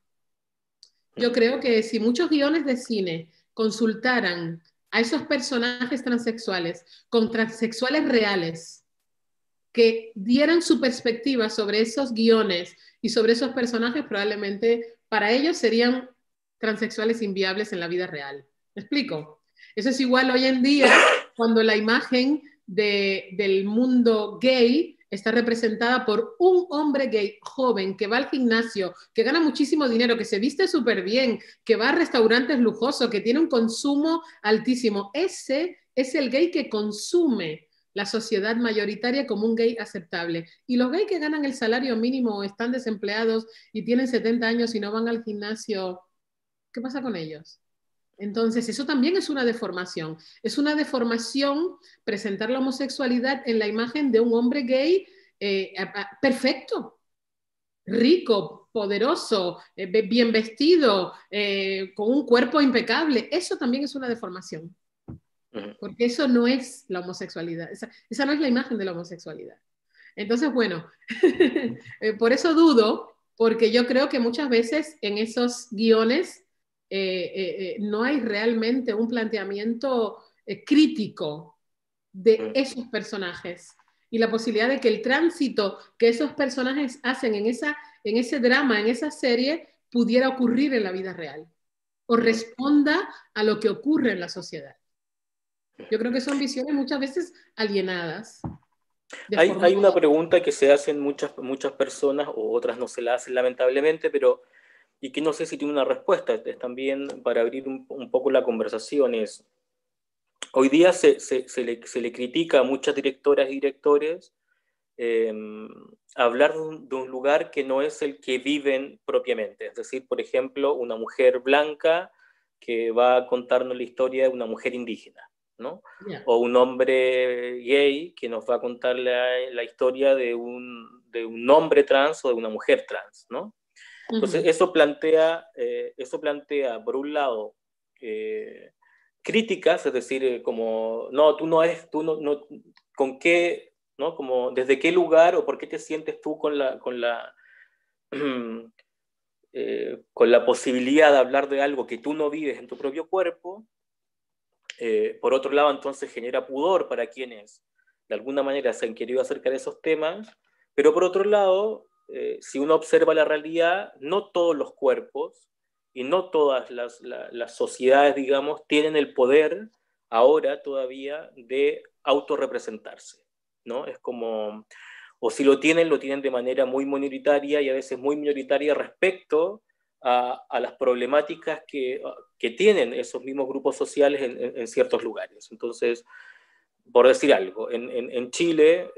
Yo creo que si muchos guiones de cine consultaran a esos personajes transexuales con transexuales reales, que dieran su perspectiva sobre esos guiones y sobre esos personajes, probablemente para ellos serían transexuales inviables en la vida real. ¿Me explico? Eso es igual hoy en día cuando la imagen del mundo gay está representada por un hombre gay joven que va al gimnasio, que gana muchísimo dinero, que se viste súper bien, que va a restaurantes lujosos, que tiene un consumo altísimo. Ese es el gay que consume la sociedad mayoritaria como un gay aceptable. Y los gays que ganan el salario mínimo o están desempleados y tienen 70 años y no van al gimnasio, ¿qué pasa con ellos? Entonces, eso también es una deformación. Es una deformación presentar la homosexualidad en la imagen de un hombre gay perfecto, rico, poderoso, bien vestido, con un cuerpo impecable. Eso también es una deformación. Porque eso no es la homosexualidad. Esa no es la imagen de la homosexualidad. Entonces, bueno, por eso dudo, porque yo creo que muchas veces en esos guiones no hay realmente un planteamiento crítico de esos personajes y la posibilidad de que el tránsito que esos personajes hacen en ese drama, en esa serie, pudiera ocurrir en la vida real o responda a lo que ocurre en la sociedad. Yo creo que son visiones muchas veces alienadas. Hay una pregunta que se hacen muchas personas, o otras no se la hacen lamentablemente, pero y que no sé si tiene una respuesta, es también para abrir un poco la conversación, es, hoy día se le critica a muchas directoras y directores hablar de un lugar que no es el que viven propiamente, es decir, por ejemplo, una mujer blanca que va a contarnos la historia de una mujer indígena, ¿no? Yeah. O un hombre gay que nos va a contar la historia de un hombre trans o de una mujer trans, ¿no? Entonces, eso plantea, por un lado, críticas, es decir, como, no, tú no, ¿con qué, no? Como, ¿desde qué lugar o por qué te sientes tú con la posibilidad de hablar de algo que tú no vives en tu propio cuerpo? Por otro lado, entonces genera pudor para quienes de alguna manera se han querido acercar a esos temas, pero por otro lado, si uno observa la realidad, no todos los cuerpos y no todas las sociedades, digamos, tienen el poder ahora todavía de autorrepresentarse, ¿no? Es como, o si lo tienen de manera muy minoritaria y a veces muy minoritaria respecto a las problemáticas que tienen esos mismos grupos sociales en ciertos lugares. Entonces, por decir algo, en Chile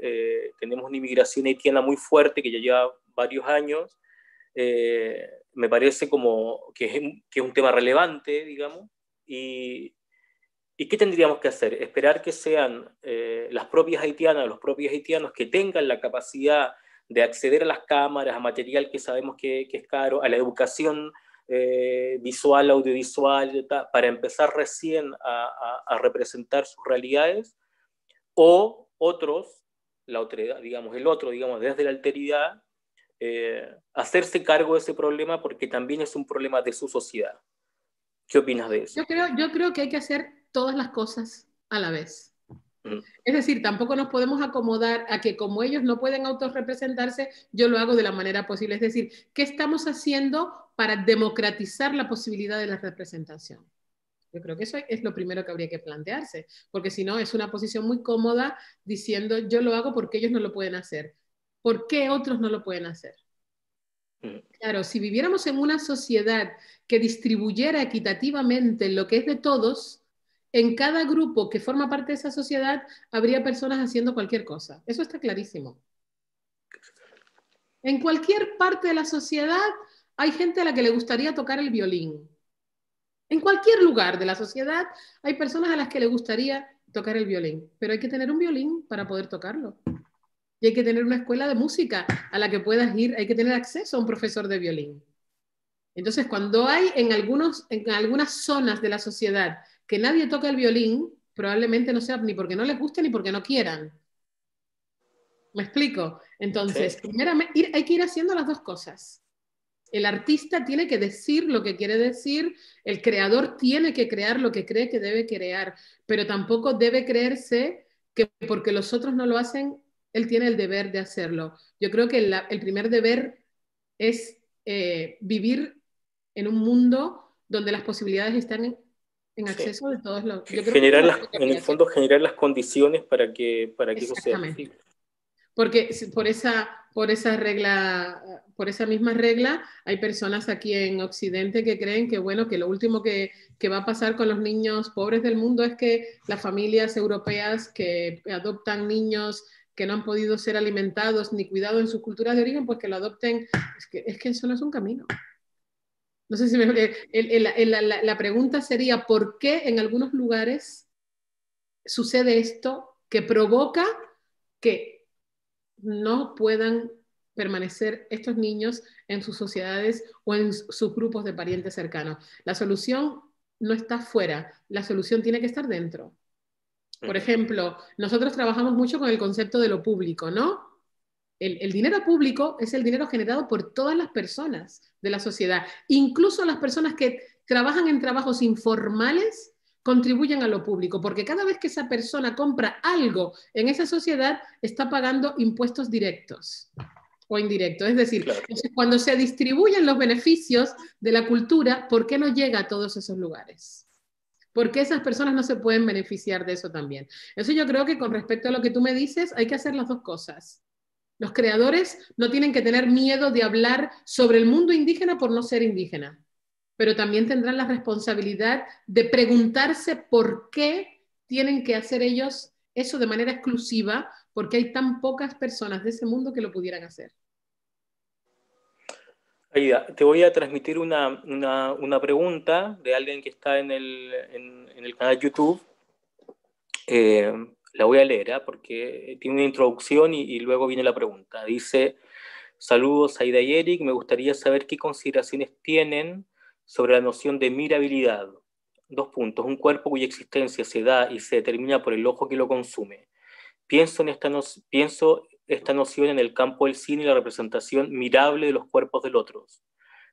tenemos una inmigración haitiana muy fuerte que ya lleva varios años. Me parece como que es un tema relevante, digamos, y ¿qué tendríamos que hacer? Esperar que sean las propias haitianas, los propios haitianos que tengan la capacidad de acceder a las cámaras, a material que sabemos que es caro, a la educación visual, audiovisual, para empezar recién a representar sus realidades, o otros, la otra, digamos, desde la alteridad, hacerse cargo de ese problema porque también es un problema de su sociedad. ¿Qué opinas de eso? Yo creo que hay que hacer todas las cosas a la vez. Es decir, tampoco nos podemos acomodar a que como ellos no pueden autorrepresentarse, yo lo hago de la manera posible. Es decir, ¿qué estamos haciendo para democratizar la posibilidad de la representación? Yo creo que eso es lo primero que habría que plantearse, porque si no es una posición muy cómoda diciendo yo lo hago porque ellos no lo pueden hacer. ¿Por qué otros no lo pueden hacer? Claro, si viviéramos en una sociedad que distribuyera equitativamente lo que es de todos, en cada grupo que forma parte de esa sociedad habría personas haciendo cualquier cosa. Eso está clarísimo. En cualquier parte de la sociedad hay gente a la que le gustaría tocar el violín. En cualquier lugar de la sociedad hay personas a las que le gustaría tocar el violín, pero hay que tener un violín para poder tocarlo. Y hay que tener una escuela de música a la que puedas ir, hay que tener acceso a un profesor de violín. Entonces, cuando hay en algunas zonas de la sociedad que nadie toca el violín, probablemente no sea ni porque no les guste ni porque no quieran. ¿Me explico? Entonces, sí. Primeramente, hay que ir haciendo las dos cosas. El artista tiene que decir lo que quiere decir, el creador tiene que crear lo que cree que debe crear, pero tampoco debe creerse que porque los otros no lo hacen, él tiene el deber de hacerlo. Yo creo que el primer deber es vivir en un mundo donde las posibilidades están en acceso de todos los... En el fondo, generar las condiciones para que eso sea posible. Porque por esa regla, por esa misma regla, hay personas aquí en Occidente que creen que, bueno, que lo último que va a pasar con los niños pobres del mundo es que las familias europeas que adoptan niños que no han podido ser alimentados ni cuidados en sus culturas de origen, pues que lo adopten. Es que eso no es un camino. No sé si la pregunta sería, ¿por qué en algunos lugares sucede esto que provoca que no puedan permanecer estos niños en sus sociedades o en sus grupos de parientes cercanos? La solución no está fuera, la solución tiene que estar dentro. Por ejemplo, nosotros trabajamos mucho con el concepto de lo público, ¿no? El dinero público es el dinero generado por todas las personas de la sociedad, incluso las personas que trabajan en trabajos informales contribuyen a lo público, porque cada vez que esa persona compra algo en esa sociedad está pagando impuestos directos o indirectos. Es decir, claro, cuando se distribuyen los beneficios de la cultura, ¿por qué no llega a todos esos lugares? ¿Por qué esas personas no se pueden beneficiar de eso también? Eso yo creo que con respecto a lo que tú me dices, hay que hacer las dos cosas. Los creadores no tienen que tener miedo de hablar sobre el mundo indígena por no ser indígena, pero también tendrán la responsabilidad de preguntarse por qué tienen que hacer ellos eso de manera exclusiva, porque hay tan pocas personas de ese mundo que lo pudieran hacer. Aida, te voy a transmitir una pregunta de alguien que está en el canal YouTube. La voy a leer, porque tiene una introducción y luego viene la pregunta. Dice: saludos Aida y Eric, me gustaría saber qué consideraciones tienen sobre la noción de mirabilidad. 2 puntos, un cuerpo cuya existencia se da y se determina por el ojo que lo consume. Pienso esta noción en el campo del cine y la representación mirable de los cuerpos del otro,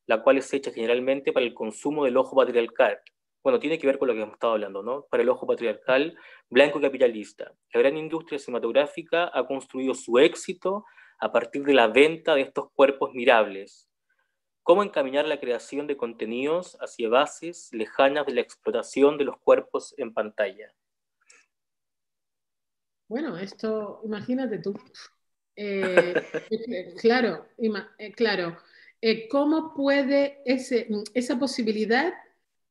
la cual es hecha generalmente para el consumo del ojo patriarcal. Bueno, tiene que ver con lo que hemos estado hablando, ¿no? Para el ojo patriarcal, blanco y capitalista. La gran industria cinematográfica ha construido su éxito a partir de la venta de estos cuerpos mirables. ¿Cómo encaminar la creación de contenidos hacia bases lejanas de la explotación de los cuerpos en pantalla? Bueno, esto, imagínate tú. Claro, claro. ¿Cómo puede esa posibilidad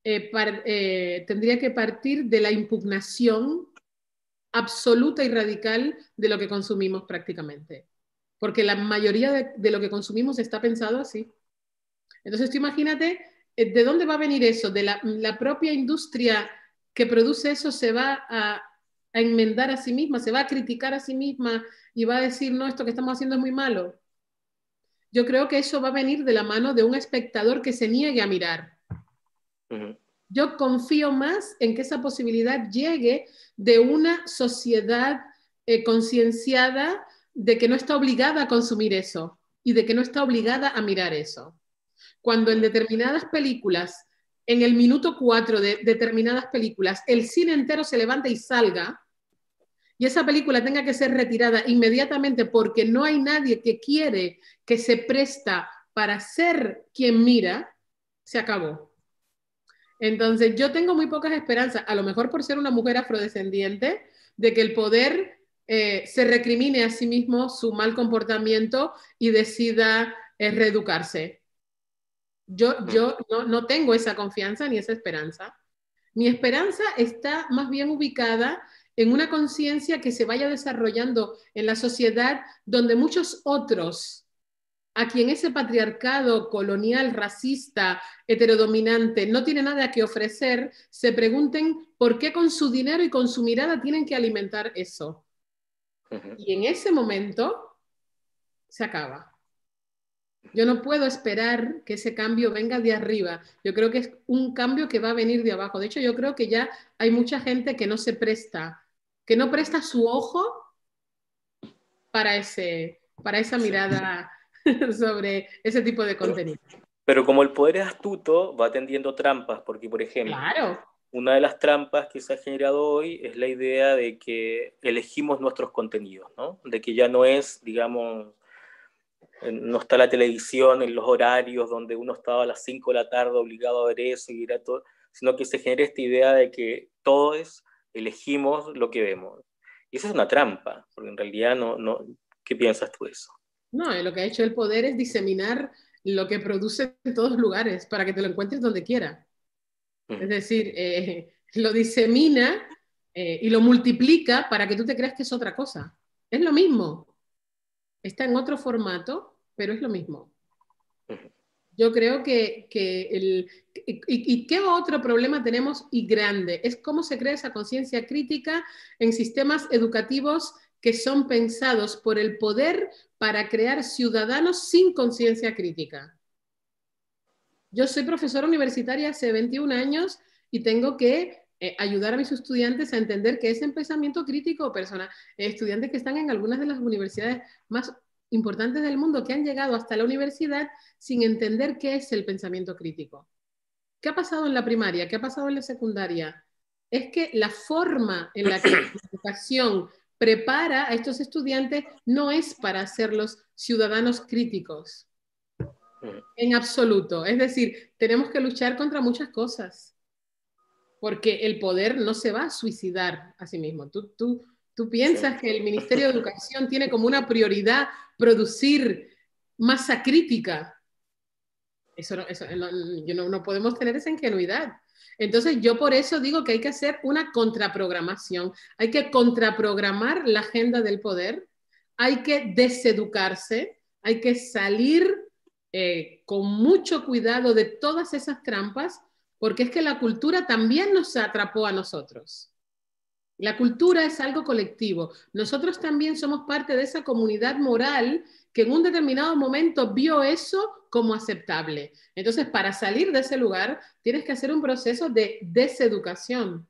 tendría que partir de la impugnación absoluta y radical de lo que consumimos prácticamente? Porque la mayoría de lo que consumimos está pensado así. Entonces tú imagínate, ¿de dónde va a venir eso? De la propia industria que produce eso se va a enmendar a sí misma, se va a criticar a sí misma y va a decir, no, esto que estamos haciendo es muy malo. Yo creo que eso va a venir de la mano de un espectador que se niegue a mirar. Uh-huh. Yo confío más en que esa posibilidad llegue de una sociedad concienciada de que no está obligada a consumir eso y de que no está obligada a mirar eso. Cuando en determinadas películas, en el minuto 4 de determinadas películas, el cine entero se levanta y salga, y esa película tenga que ser retirada inmediatamente porque no hay nadie que quiere que se presta para ser quien mira, se acabó. Entonces yo tengo muy pocas esperanzas, a lo mejor por ser una mujer afrodescendiente, de que el poder se recrimine a sí mismo su mal comportamiento y decida reeducarse. Yo no tengo esa confianza ni esa esperanza. Mi esperanza está más bien ubicada en una conciencia que se vaya desarrollando en la sociedad donde muchos otros, a quien ese patriarcado colonial, racista, heterodominante no tiene nada que ofrecer, se pregunten por qué con su dinero y con su mirada tienen que alimentar eso. Uh-huh. Y en ese momento se acaba. Yo no puedo esperar que ese cambio venga de arriba. Yo creo que es un cambio que va a venir de abajo. De hecho, yo creo que ya hay mucha gente que no se presta, que no presta su ojo para esa mirada sobre ese tipo de contenido. Pero como el poder es astuto, va tendiendo trampas, porque, por ejemplo, claro, una de las trampas que se ha generado hoy es la idea de que elegimos nuestros contenidos, ¿no? De que ya no es, digamos, no está la televisión en los horarios donde uno estaba a las 5 de la tarde obligado a ver eso y ir a todo, sino que se genera esta idea de que todos elegimos lo que vemos. Y eso es una trampa, porque en realidad ¿Qué piensas tú de eso? No, lo que ha hecho el poder es diseminar lo que produce en todos lugares para que te lo encuentres donde quiera. Es decir, lo disemina y lo multiplica para que tú te creas que es otra cosa. Es lo mismo. Está en otro formato, pero es lo mismo. Yo creo ¿Y qué otro problema tenemos y grande? Es cómo se crea esa conciencia crítica en sistemas educativos que son pensados por el poder para crear ciudadanos sin conciencia crítica. Yo soy profesora universitaria hace 21 años y tengo que ayudar a mis estudiantes a entender qué es el pensamiento crítico, estudiantes que están en algunas de las universidades más importantes del mundo, que han llegado hasta la universidad sin entender qué es el pensamiento crítico. ¿Qué ha pasado en la primaria? ¿Qué ha pasado en la secundaria? Es que la forma en la que la educación prepara a estos estudiantes no es para hacerlos ciudadanos críticos. En absoluto. Es decir, tenemos que luchar contra muchas cosas. Porque el poder no se va a suicidar a sí mismo. Tú piensas que el Ministerio de Educación tiene como una prioridad producir masa crítica. No podemos tener esa ingenuidad. Entonces, yo por eso digo que hay que hacer una contraprogramación. Hay que contraprogramar la agenda del poder. Hay que deseducarse. Hay que salir con mucho cuidado de todas esas trampas, porque es que la cultura también nos atrapó a nosotros. La cultura es algo colectivo. Nosotros también somos parte de esa comunidad moral que en un determinado momento vio eso como aceptable. Entonces, para salir de ese lugar, tienes que hacer un proceso de deseducación.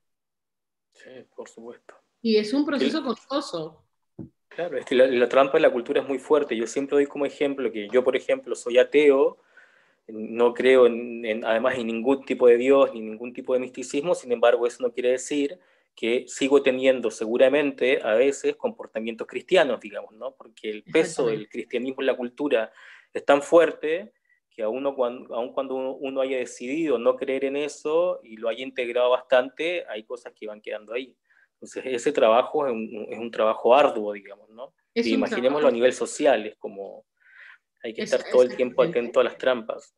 Sí, por supuesto. Y es un proceso costoso. Claro, es que la trampa de la cultura es muy fuerte. Yo siempre doy como ejemplo que yo, por ejemplo, soy ateo, no creo además en ningún tipo de Dios ni ningún tipo de misticismo. Sin embargo, eso no quiere decir que sigo teniendo seguramente a veces comportamientos cristianos, digamos, ¿no? Porque el peso del cristianismo en la cultura es tan fuerte que aun cuando uno haya decidido no creer en eso y lo haya integrado bastante, hay cosas que van quedando ahí. Entonces, ese trabajo es un trabajo arduo, digamos, ¿no? Y imaginémoslo a nivel social, es como hay que estar todo el tiempo atento a las trampas.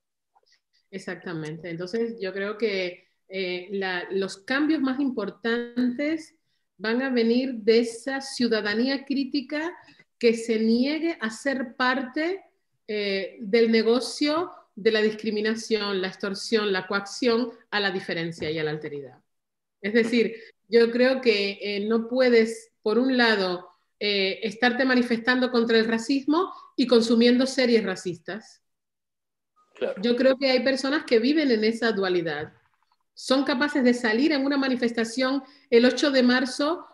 Exactamente. Entonces, yo creo que los cambios más importantes van a venir de esa ciudadanía crítica que se niegue a ser parte del negocio de la discriminación, la extorsión, la coacción a la diferencia y a la alteridad. Es decir, yo creo que no puedes, por un lado, estarte manifestando contra el racismo y consumiendo series racistas. Claro. Yo creo que hay personas que viven en esa dualidad. Son capaces de salir en una manifestación el 8 de marzo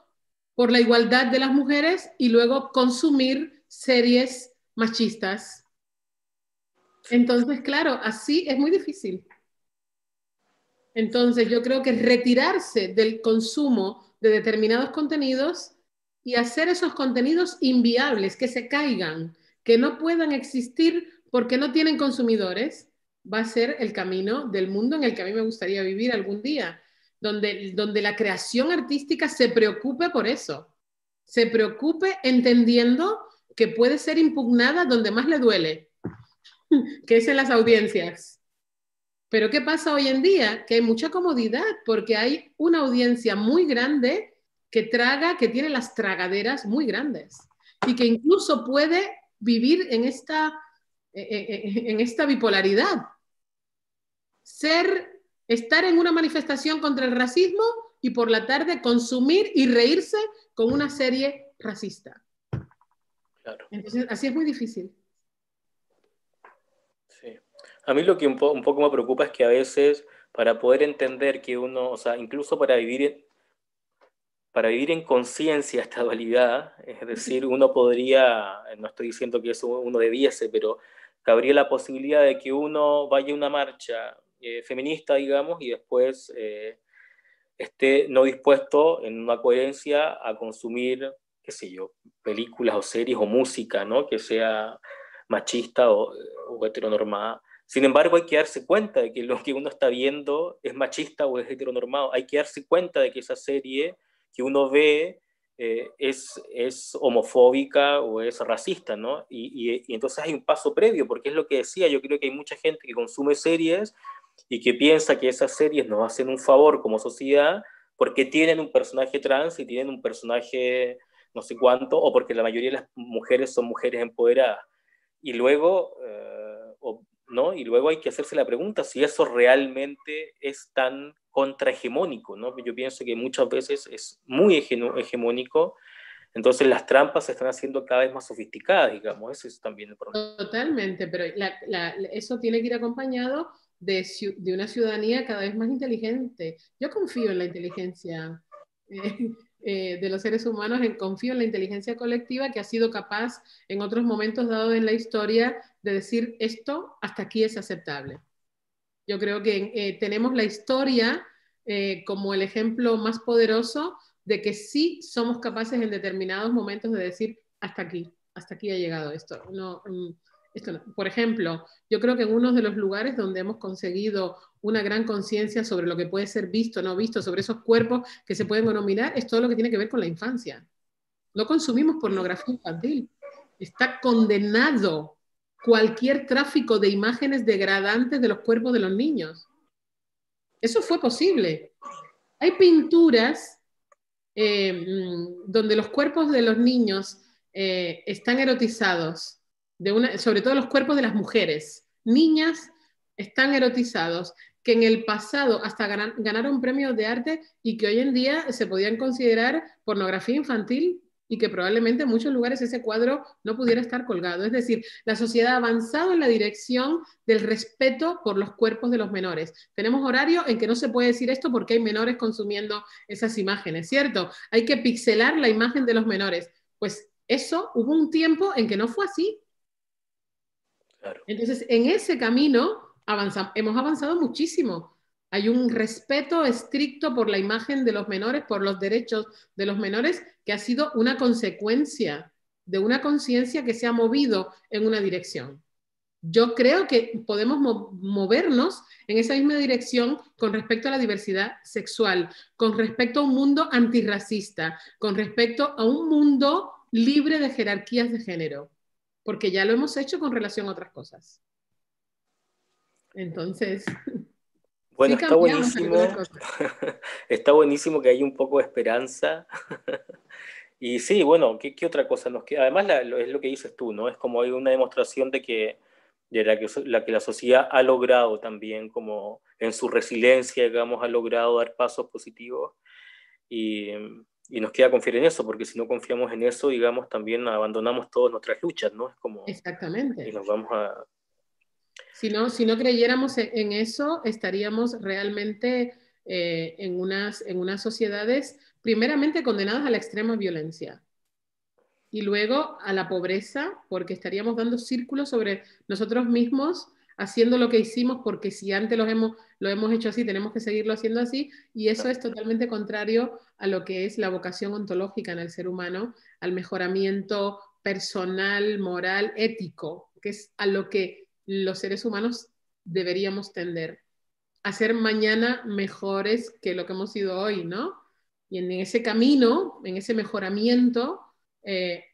por la igualdad de las mujeres y luego consumir series machistas. Entonces, claro, así es muy difícil. Entonces, yo creo que retirarse del consumo de determinados contenidos y hacer esos contenidos inviables, que se caigan, que no puedan existir porque no tienen consumidores, va a ser el camino del mundo en el que a mí me gustaría vivir algún día, donde la creación artística se preocupe por eso, se preocupe entendiendo que puede ser impugnada donde más le duele, que es en las audiencias. Pero ¿qué pasa hoy en día? Que hay mucha comodidad porque hay una audiencia muy grande que tiene las tragaderas muy grandes y que incluso puede vivir en esta bipolaridad. Estar en una manifestación contra el racismo y por la tarde consumir y reírse con una serie racista. Claro. Entonces, así es muy difícil. Sí. A mí lo que un poco me preocupa es que a veces para poder entender que uno, o sea, incluso para vivir en conciencia esta dualidad, es decir, uno podría, no estoy diciendo que eso uno debiese, pero cabría la posibilidad de que uno vaya a una marcha feminista, digamos, y después esté no dispuesto en una coherencia a consumir, qué sé yo, películas o series o música, ¿no? Que sea machista o heteronormada. Sin embargo, hay que darse cuenta de que lo que uno está viendo es machista o es heteronormado. Hay que darse cuenta de que esa serie que uno ve es homofóbica o es racista, ¿no? Y entonces hay un paso previo, porque es lo que decía, yo creo que hay mucha gente que consume series y que piensa que esas series nos hacen un favor como sociedad porque tienen un personaje trans y tienen un personaje no sé cuánto, o porque la mayoría de las mujeres son mujeres empoderadas. Y luego, ¿no? Y luego hay que hacerse la pregunta si eso realmente es tan contrahegemónico, ¿no? Yo pienso que muchas veces es muy hegemónico, entonces las trampas se están haciendo cada vez más sofisticadas, digamos, ese es también el problema. Totalmente, pero eso tiene que ir acompañado de una ciudadanía cada vez más inteligente. Yo confío en la inteligencia de los seres humanos, confío en la inteligencia colectiva que ha sido capaz en otros momentos dados en la historia de decir esto hasta aquí es aceptable. Yo creo que tenemos la historia como el ejemplo más poderoso de que sí somos capaces en determinados momentos de decir hasta aquí ha llegado esto. No, esto no. Por ejemplo, yo creo que en uno de los lugares donde hemos conseguido una gran conciencia sobre lo que puede ser visto, no visto, sobre esos cuerpos que se pueden denominar, es todo lo que tiene que ver con la infancia. No consumimos pornografía infantil. Está condenado cualquier tráfico de imágenes degradantes de los cuerpos de los niños. Eso fue posible. Hay pinturas donde los cuerpos de los niños están erotizados, sobre todo los cuerpos de las mujeres. Niñas están erotizados, que en el pasado hasta ganaron premios de arte y que hoy en día se podían considerar pornografía infantil y que probablemente en muchos lugares ese cuadro no pudiera estar colgado. Es decir, la sociedad ha avanzado en la dirección del respeto por los cuerpos de los menores. Tenemos horario en que no se puede decir esto porque hay menores consumiendo esas imágenes, ¿cierto? Hay que pixelar la imagen de los menores. Pues eso hubo un tiempo en que no fue así. Claro. Entonces, en ese camino hemos avanzado muchísimo. Hay un respeto estricto por la imagen de los menores, por los derechos de los menores, que ha sido una consecuencia de una conciencia que se ha movido en una dirección. Yo creo que podemos movernos en esa misma dirección con respecto a la diversidad sexual, con respecto a un mundo antirracista, con respecto a un mundo libre de jerarquías de género, porque ya lo hemos hecho con relación a otras cosas. Entonces, bueno, sí cambiamos algunas cosas. Está buenísimo que haya un poco de esperanza. Y sí, bueno, ¿qué otra cosa nos queda? Además, es lo que dices tú, ¿no? Es como hay una demostración de la que la sociedad ha logrado también, como en su resiliencia, digamos, ha logrado dar pasos positivos. Y nos queda confiar en eso, porque si no confiamos en eso, digamos, también abandonamos todas nuestras luchas, ¿no? Es como... Exactamente. Y nos vamos a... Si no creyéramos en eso, estaríamos realmente en unas sociedades primeramente condenadas a la extrema violencia y luego a la pobreza, porque estaríamos dando círculos sobre nosotros mismos, haciendo lo que hicimos, porque si antes lo hemos hecho así, tenemos que seguirlo haciendo así, y eso es totalmente contrario a lo que es la vocación ontológica en el ser humano, al mejoramiento personal, moral, ético, que es a lo que los seres humanos deberíamos tender, a ser mañana mejores que lo que hemos sido hoy, ¿no? Y en ese camino, en ese mejoramiento,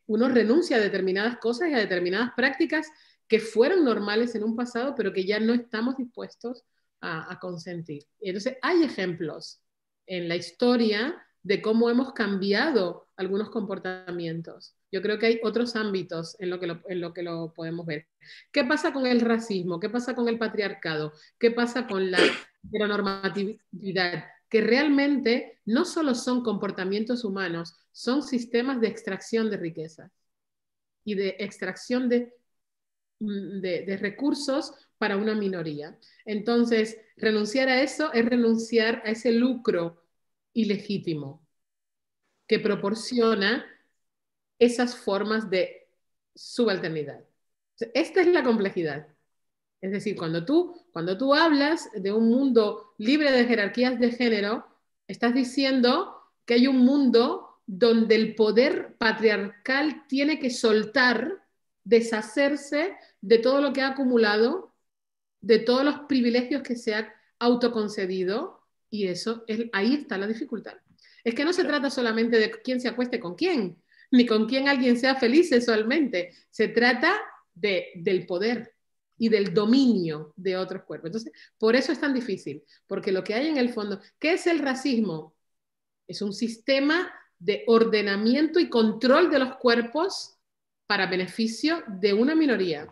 uno renuncia a determinadas cosas y a determinadas prácticas que fueron normales en un pasado, pero que ya no estamos dispuestos a consentir. Y entonces hay ejemplos en la historia de cómo hemos cambiado algunos comportamientos. Yo creo que hay otros ámbitos en lo que lo podemos ver. ¿Qué pasa con el racismo? ¿Qué pasa con el patriarcado? ¿Qué pasa con la heteronormatividad? Que realmente no solo son comportamientos humanos, son sistemas de extracción de riquezas y de extracción de recursos para una minoría. Entonces, renunciar a eso es renunciar a ese lucro ilegítimo que proporciona esas formas de subalternidad. Esta es la complejidad. Es decir, cuando tú hablas de un mundo libre de jerarquías de género, estás diciendo que hay un mundo donde el poder patriarcal tiene que soltar, deshacerse de todo lo que ha acumulado, de todos los privilegios que se ha autoconcedido, y ahí está la dificultad. Es que no se Claro. trata solamente de quién se acueste con quién, ni con quién alguien sea feliz sexualmente. Se trata del poder y del dominio de otros cuerpos. Entonces, por eso es tan difícil, porque lo que hay en el fondo, ¿qué es el racismo? Es un sistema de ordenamiento y control de los cuerpos para beneficio de una minoría.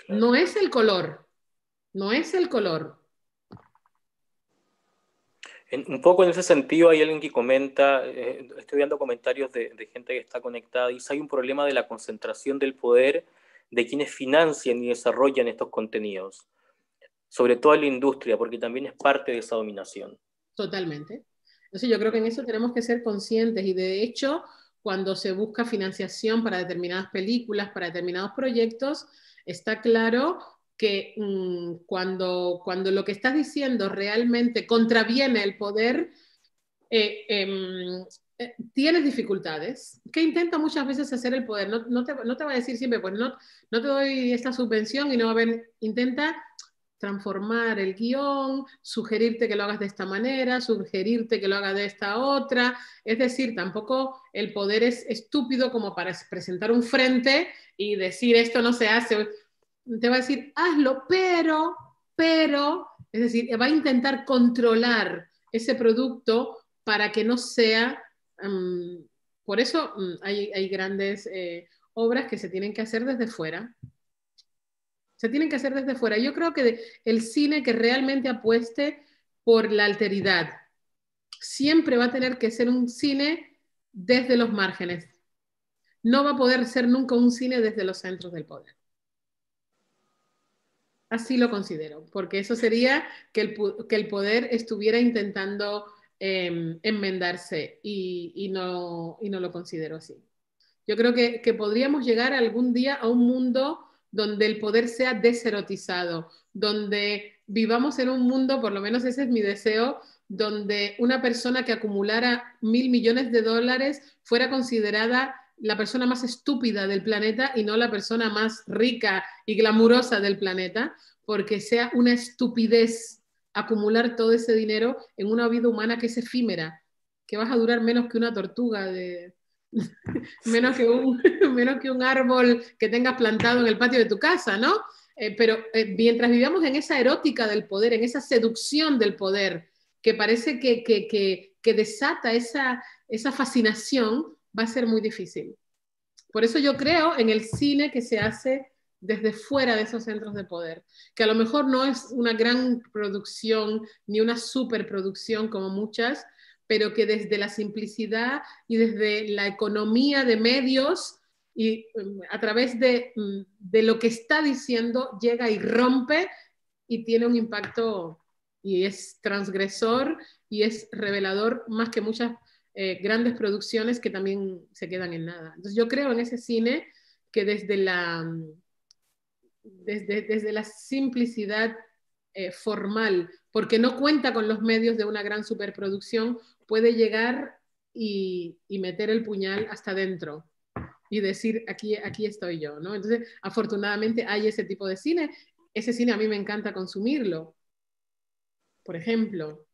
Claro. No es el color, no es el color. Un poco en ese sentido hay alguien que comenta, estoy viendo comentarios de gente que está conectada, y dice hay un problema de la concentración del poder de quienes financian y desarrollan estos contenidos, sobre todo en la industria, porque también es parte de esa dominación. Totalmente. Entonces yo creo que en eso tenemos que ser conscientes y de hecho cuando se busca financiación para determinadas películas, para determinados proyectos, está claro que cuando lo que estás diciendo realmente contraviene el poder, tienes dificultades. ¿Qué intenta muchas veces hacer el poder? No te va a decir siempre, pues no te doy esta subvención y no va a haber, intenta transformar el guión, sugerirte que lo hagas de esta manera, sugerirte que lo hagas de esta otra. Es decir, tampoco el poder es estúpido como para presentar un frente y decir esto no se hace. Te va a decir, hazlo, es decir, va a intentar controlar ese producto para que no sea... por eso hay grandes obras que se tienen que hacer desde fuera. Se tienen que hacer desde fuera. Yo creo que el cine que realmente apueste por la alteridad siempre va a tener que ser un cine desde los márgenes. No va a poder ser nunca un cine desde los centros del poder. Así lo considero, porque eso sería que el poder estuviera intentando enmendarse y no lo considero así. Yo creo que podríamos llegar algún día a un mundo donde el poder sea deserotizado, donde vivamos en un mundo, por lo menos ese es mi deseo, donde una persona que acumulara 1.000 millones de dólares fuera considerada la persona más estúpida del planeta y no la persona más rica y glamurosa del planeta, porque sea una estupidez acumular todo ese dinero en una vida humana que es efímera, que vas a durar menos que una tortuga de, Sí. menos que un árbol que tengas plantado en el patio de tu casa, ¿no? Pero mientras vivamos en esa erótica del poder, en esa seducción del poder, que parece que desata esa fascinación, va a ser muy difícil. Por eso yo creo en el cine que se hace desde fuera de esos centros de poder, que a lo mejor no es una gran producción ni una superproducción como muchas, pero que desde la simplicidad y desde la economía de medios y a través de lo que está diciendo llega y rompe y tiene un impacto y es transgresor y es revelador más que muchas grandes producciones que también se quedan en nada. Entonces yo creo en ese cine que desde la simplicidad formal, porque no cuenta con los medios de una gran superproducción, puede llegar y meter el puñal hasta dentro y decir, aquí estoy yo, ¿no? Entonces, afortunadamente hay ese tipo de cine. Ese cine a mí me encanta consumirlo, por ejemplo,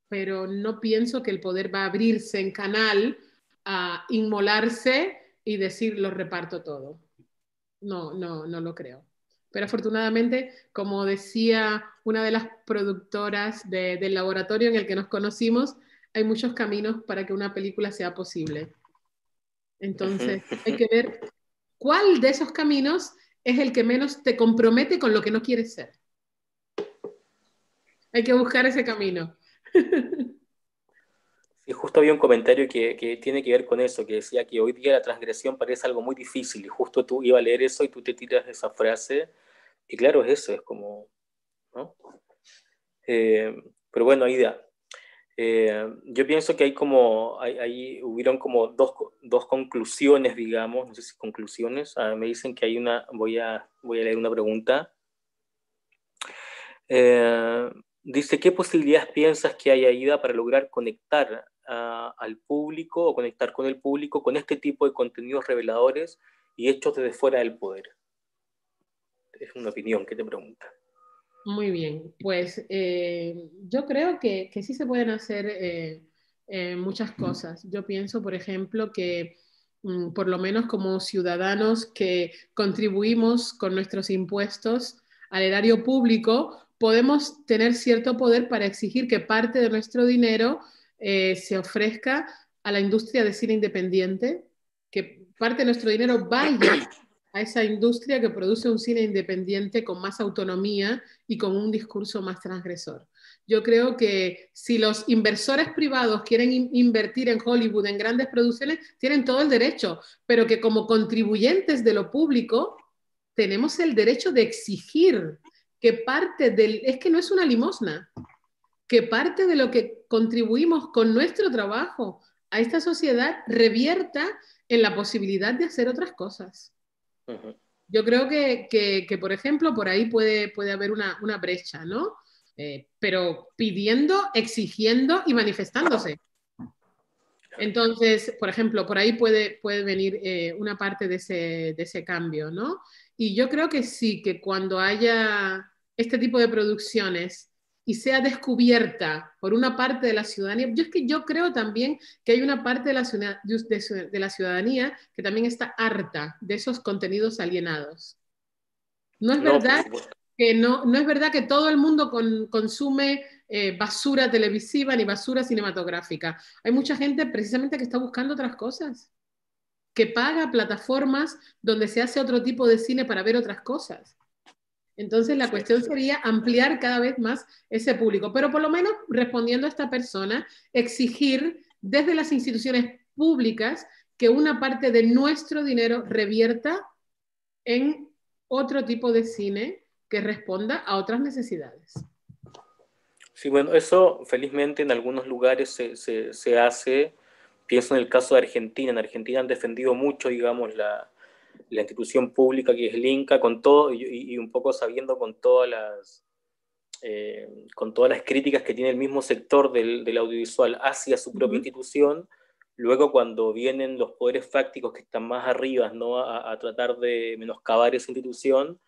pero no pienso que el poder va a abrirse en canal a inmolarse y decir lo reparto todo. No lo creo. Pero afortunadamente, como decía una de las productoras del laboratorio en el que nos conocimos, hay muchos caminos para que una película sea posible. Entonces, hay que ver cuál de esos caminos es el que menos te compromete con lo que no quieres ser. Hay que buscar ese camino. Y justo había un comentario que tiene que ver con eso, que decía que hoy día la transgresión parece algo muy difícil, y justo tú ibas a leer eso y tú te tiras de esa frase, y claro, es eso, es como, ¿no? Eh, pero bueno, Aida, yo pienso que hay como, hubieron como dos conclusiones, digamos, no sé si conclusiones. Me dicen que hay una, voy a leer una pregunta. Eh, Dice, ¿qué posibilidades piensas que hay, Aida, para lograr conectar al público o conectar con el público con este tipo de contenidos reveladores y hechos desde fuera del poder? Es una opinión que te pregunta. Muy bien, pues yo creo que sí se pueden hacer muchas cosas. Yo pienso, por ejemplo, que por lo menos como ciudadanos que contribuimos con nuestros impuestos al erario público, podemos tener cierto poder para exigir que parte de nuestro dinero se ofrezca a la industria de cine independiente, que parte de nuestro dinero vaya a esa industria que produce un cine independiente con más autonomía y con un discurso más transgresor. Yo creo que si los inversores privados quieren invertir en Hollywood, en grandes producciones, tienen todo el derecho, pero que como contribuyentes de lo público tenemos el derecho de exigir que parte del, es que no es una limosna, que parte de lo que contribuimos con nuestro trabajo a esta sociedad revierta en la posibilidad de hacer otras cosas. Ujú. Yo creo que, por ejemplo, por ahí puede haber una brecha, ¿no? Pero pidiendo, exigiendo y manifestándose. Entonces, por ejemplo, por ahí puede venir una parte de ese cambio, ¿no? Y yo creo que sí, que cuando haya este tipo de producciones y sea descubierta por una parte de la ciudadanía, yo es que yo creo también que hay una parte de la ciudadanía que también está harta de esos contenidos alienados. No es No, por verdad supuesto. que no es verdad que todo el mundo consume basura televisiva ni basura cinematográfica. Hay mucha gente precisamente que está buscando otras cosas, que paga plataformas donde se hace otro tipo de cine para ver otras cosas. Entonces la Sí. cuestión sería ampliar cada vez más ese público, pero por lo menos respondiendo a esta persona, exigir desde las instituciones públicas que una parte de nuestro dinero revierta en otro tipo de cine que responda a otras necesidades. Sí, bueno, eso felizmente en algunos lugares se hace. Pienso en el caso de Argentina. En Argentina han defendido mucho, digamos, la institución pública que es el Inca, con todo, y un poco sabiendo con todas las críticas que tiene el mismo sector del audiovisual hacia su propia institución. Luego, cuando vienen los poderes fácticos que están más arriba, ¿no? a tratar de menoscabar esa institución,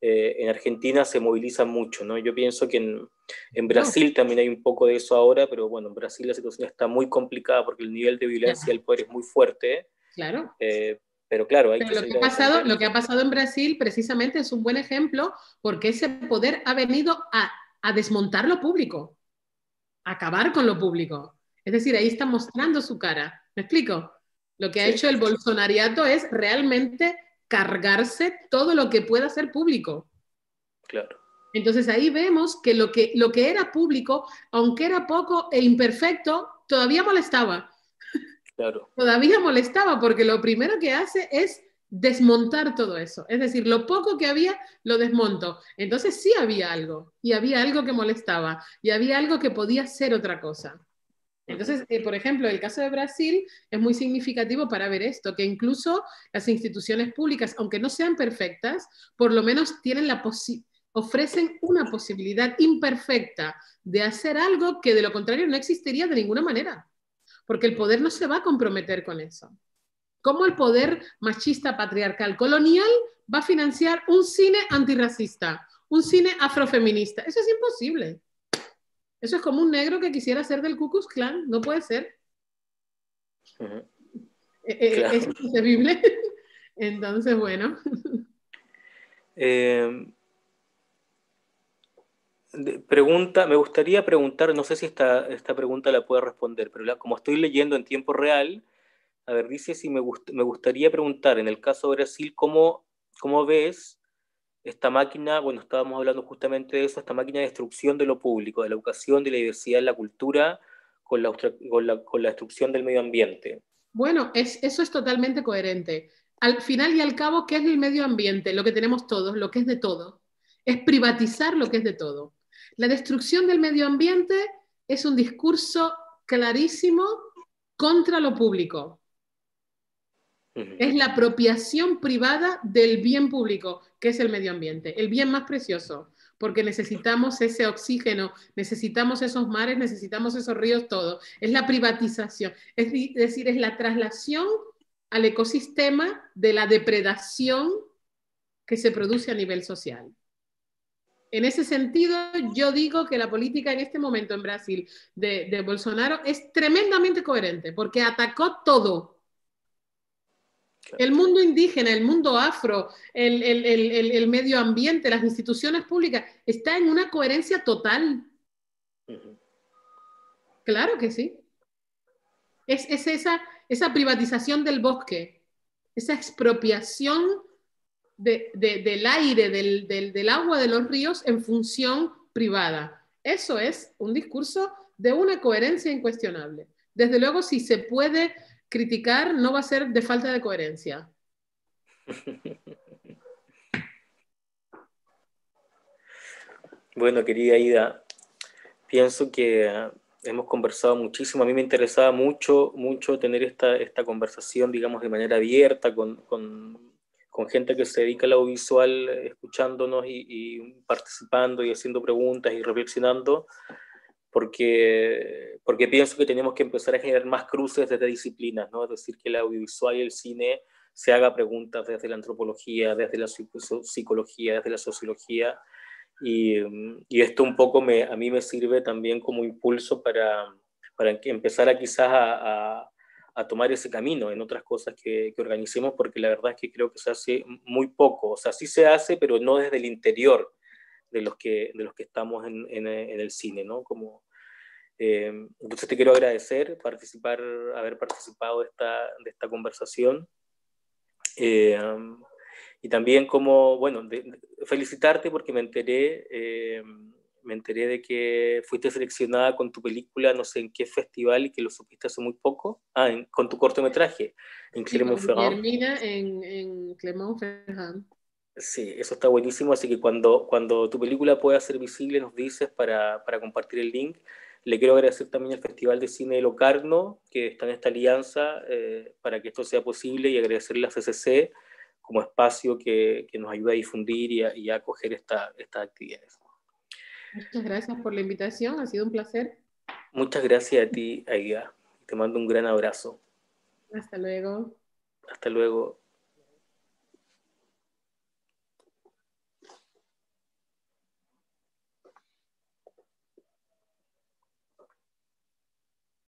en Argentina se movilizan mucho, ¿no? Yo pienso que en Claro, Brasil también hay un poco de eso ahora, pero bueno, en Brasil la situación está muy complicada porque el nivel de ya, violencia del poder es muy fuerte, claro. pero claro, hay Pero que salir a defender. lo que ha pasado en Brasil precisamente es un buen ejemplo porque ese poder ha venido a desmontar lo público, a acabar con lo público. Es decir, ahí está mostrando su cara. ¿Me explico? Lo que ha Sí, hecho el bolsonariato es realmente cargarse todo lo que pueda ser público. claro, Entonces ahí vemos que lo que era público, aunque era poco e imperfecto, todavía molestaba. claro. Todavía molestaba porque lo primero que hace es desmontar todo eso. Es decir, lo poco que había lo desmonto. Entonces sí había algo y había algo que molestaba y había algo que podía ser otra cosa. Entonces, por ejemplo, el caso de Brasil es muy significativo para ver esto, que incluso las instituciones públicas, aunque no sean perfectas, por lo menos tienen ofrecen una posibilidad imperfecta de hacer algo que de lo contrario no existiría de ninguna manera, porque el poder no se va a comprometer con eso. ¿Cómo el poder machista, patriarcal, colonial va a financiar un cine antirracista, un cine afrofeminista? Eso es imposible. Eso es como un negro que quisiera ser del Ku Klux Klan, no puede ser. Es Claro. inconcebible. Entonces, bueno. Eh, Pregunta, me gustaría preguntar, no sé si esta pregunta la puedo responder, pero como estoy leyendo en tiempo real, a ver, dice si me gustaría preguntar, en el caso de Brasil, ¿cómo ves esta máquina? Bueno, estábamos hablando justamente de eso, esta máquina de destrucción de lo público, de la educación, de la diversidad, de la cultura, con la destrucción del medio ambiente. Bueno, eso es totalmente coherente. Al final y al cabo, ¿qué es el medio ambiente? Lo que tenemos todos, lo que es de todo. Es privatizar lo que es de todo. La destrucción del medio ambiente es un discurso clarísimo contra lo público. Ujú. Es la apropiación privada del bien público, que es el medio ambiente, el bien más precioso, porque necesitamos ese oxígeno, necesitamos esos mares, necesitamos esos ríos, todo. Es la privatización, es decir, es la traslación al ecosistema de la depredación que se produce a nivel social. En ese sentido, yo digo que la política en este momento en Brasil de Bolsonaro es tremendamente coherente, porque atacó todo. El mundo indígena, el mundo afro, el medio ambiente, las instituciones públicas, está en una coherencia total. Claro que sí. Es esa privatización del bosque, esa expropiación del aire, del agua de los ríos en función privada. Eso es un discurso de una coherencia incuestionable. Desde luego, si se puede criticar, no va a ser de falta de coherencia. Bueno, querida Ida, pienso que hemos conversado muchísimo. A mí me interesaba mucho, mucho tener esta conversación, digamos, de manera abierta con gente que se dedica al audiovisual, escuchándonos y participando y haciendo preguntas y reflexionando, porque pienso que tenemos que empezar a generar más cruces desde disciplinas, ¿no? Es decir, que el audiovisual y el cine se haga preguntas desde la antropología, desde la psicología, desde la sociología, y esto un poco a mí me sirve también como impulso para empezar a quizás a tomar ese camino en otras cosas que organicemos, porque la verdad es que creo que se hace muy poco. O sea, sí se hace, pero no desde el interior de los que estamos en el cine, ¿no? Entonces te quiero agradecer haber participado de esta conversación. Eh, y también bueno, felicitarte porque me enteré de que fuiste seleccionada con tu película, no sé en qué festival, y que lo supiste hace muy poco. Con tu cortometraje, en Sí, con Clermont-Ferrand. Guillermina en Clermont-Ferrand. Sí, eso está buenísimo, así que cuando tu película pueda ser visible nos dices para compartir el link. Le quiero agradecer también al Festival de Cine de Locarno, que está en esta alianza para que esto sea posible, y agradecerle a CCC como espacio que nos ayuda a difundir y a acoger estas actividades. Muchas gracias por la invitación, ha sido un placer. Muchas gracias a ti, Aida. Te mando un gran abrazo. Hasta luego. Hasta luego.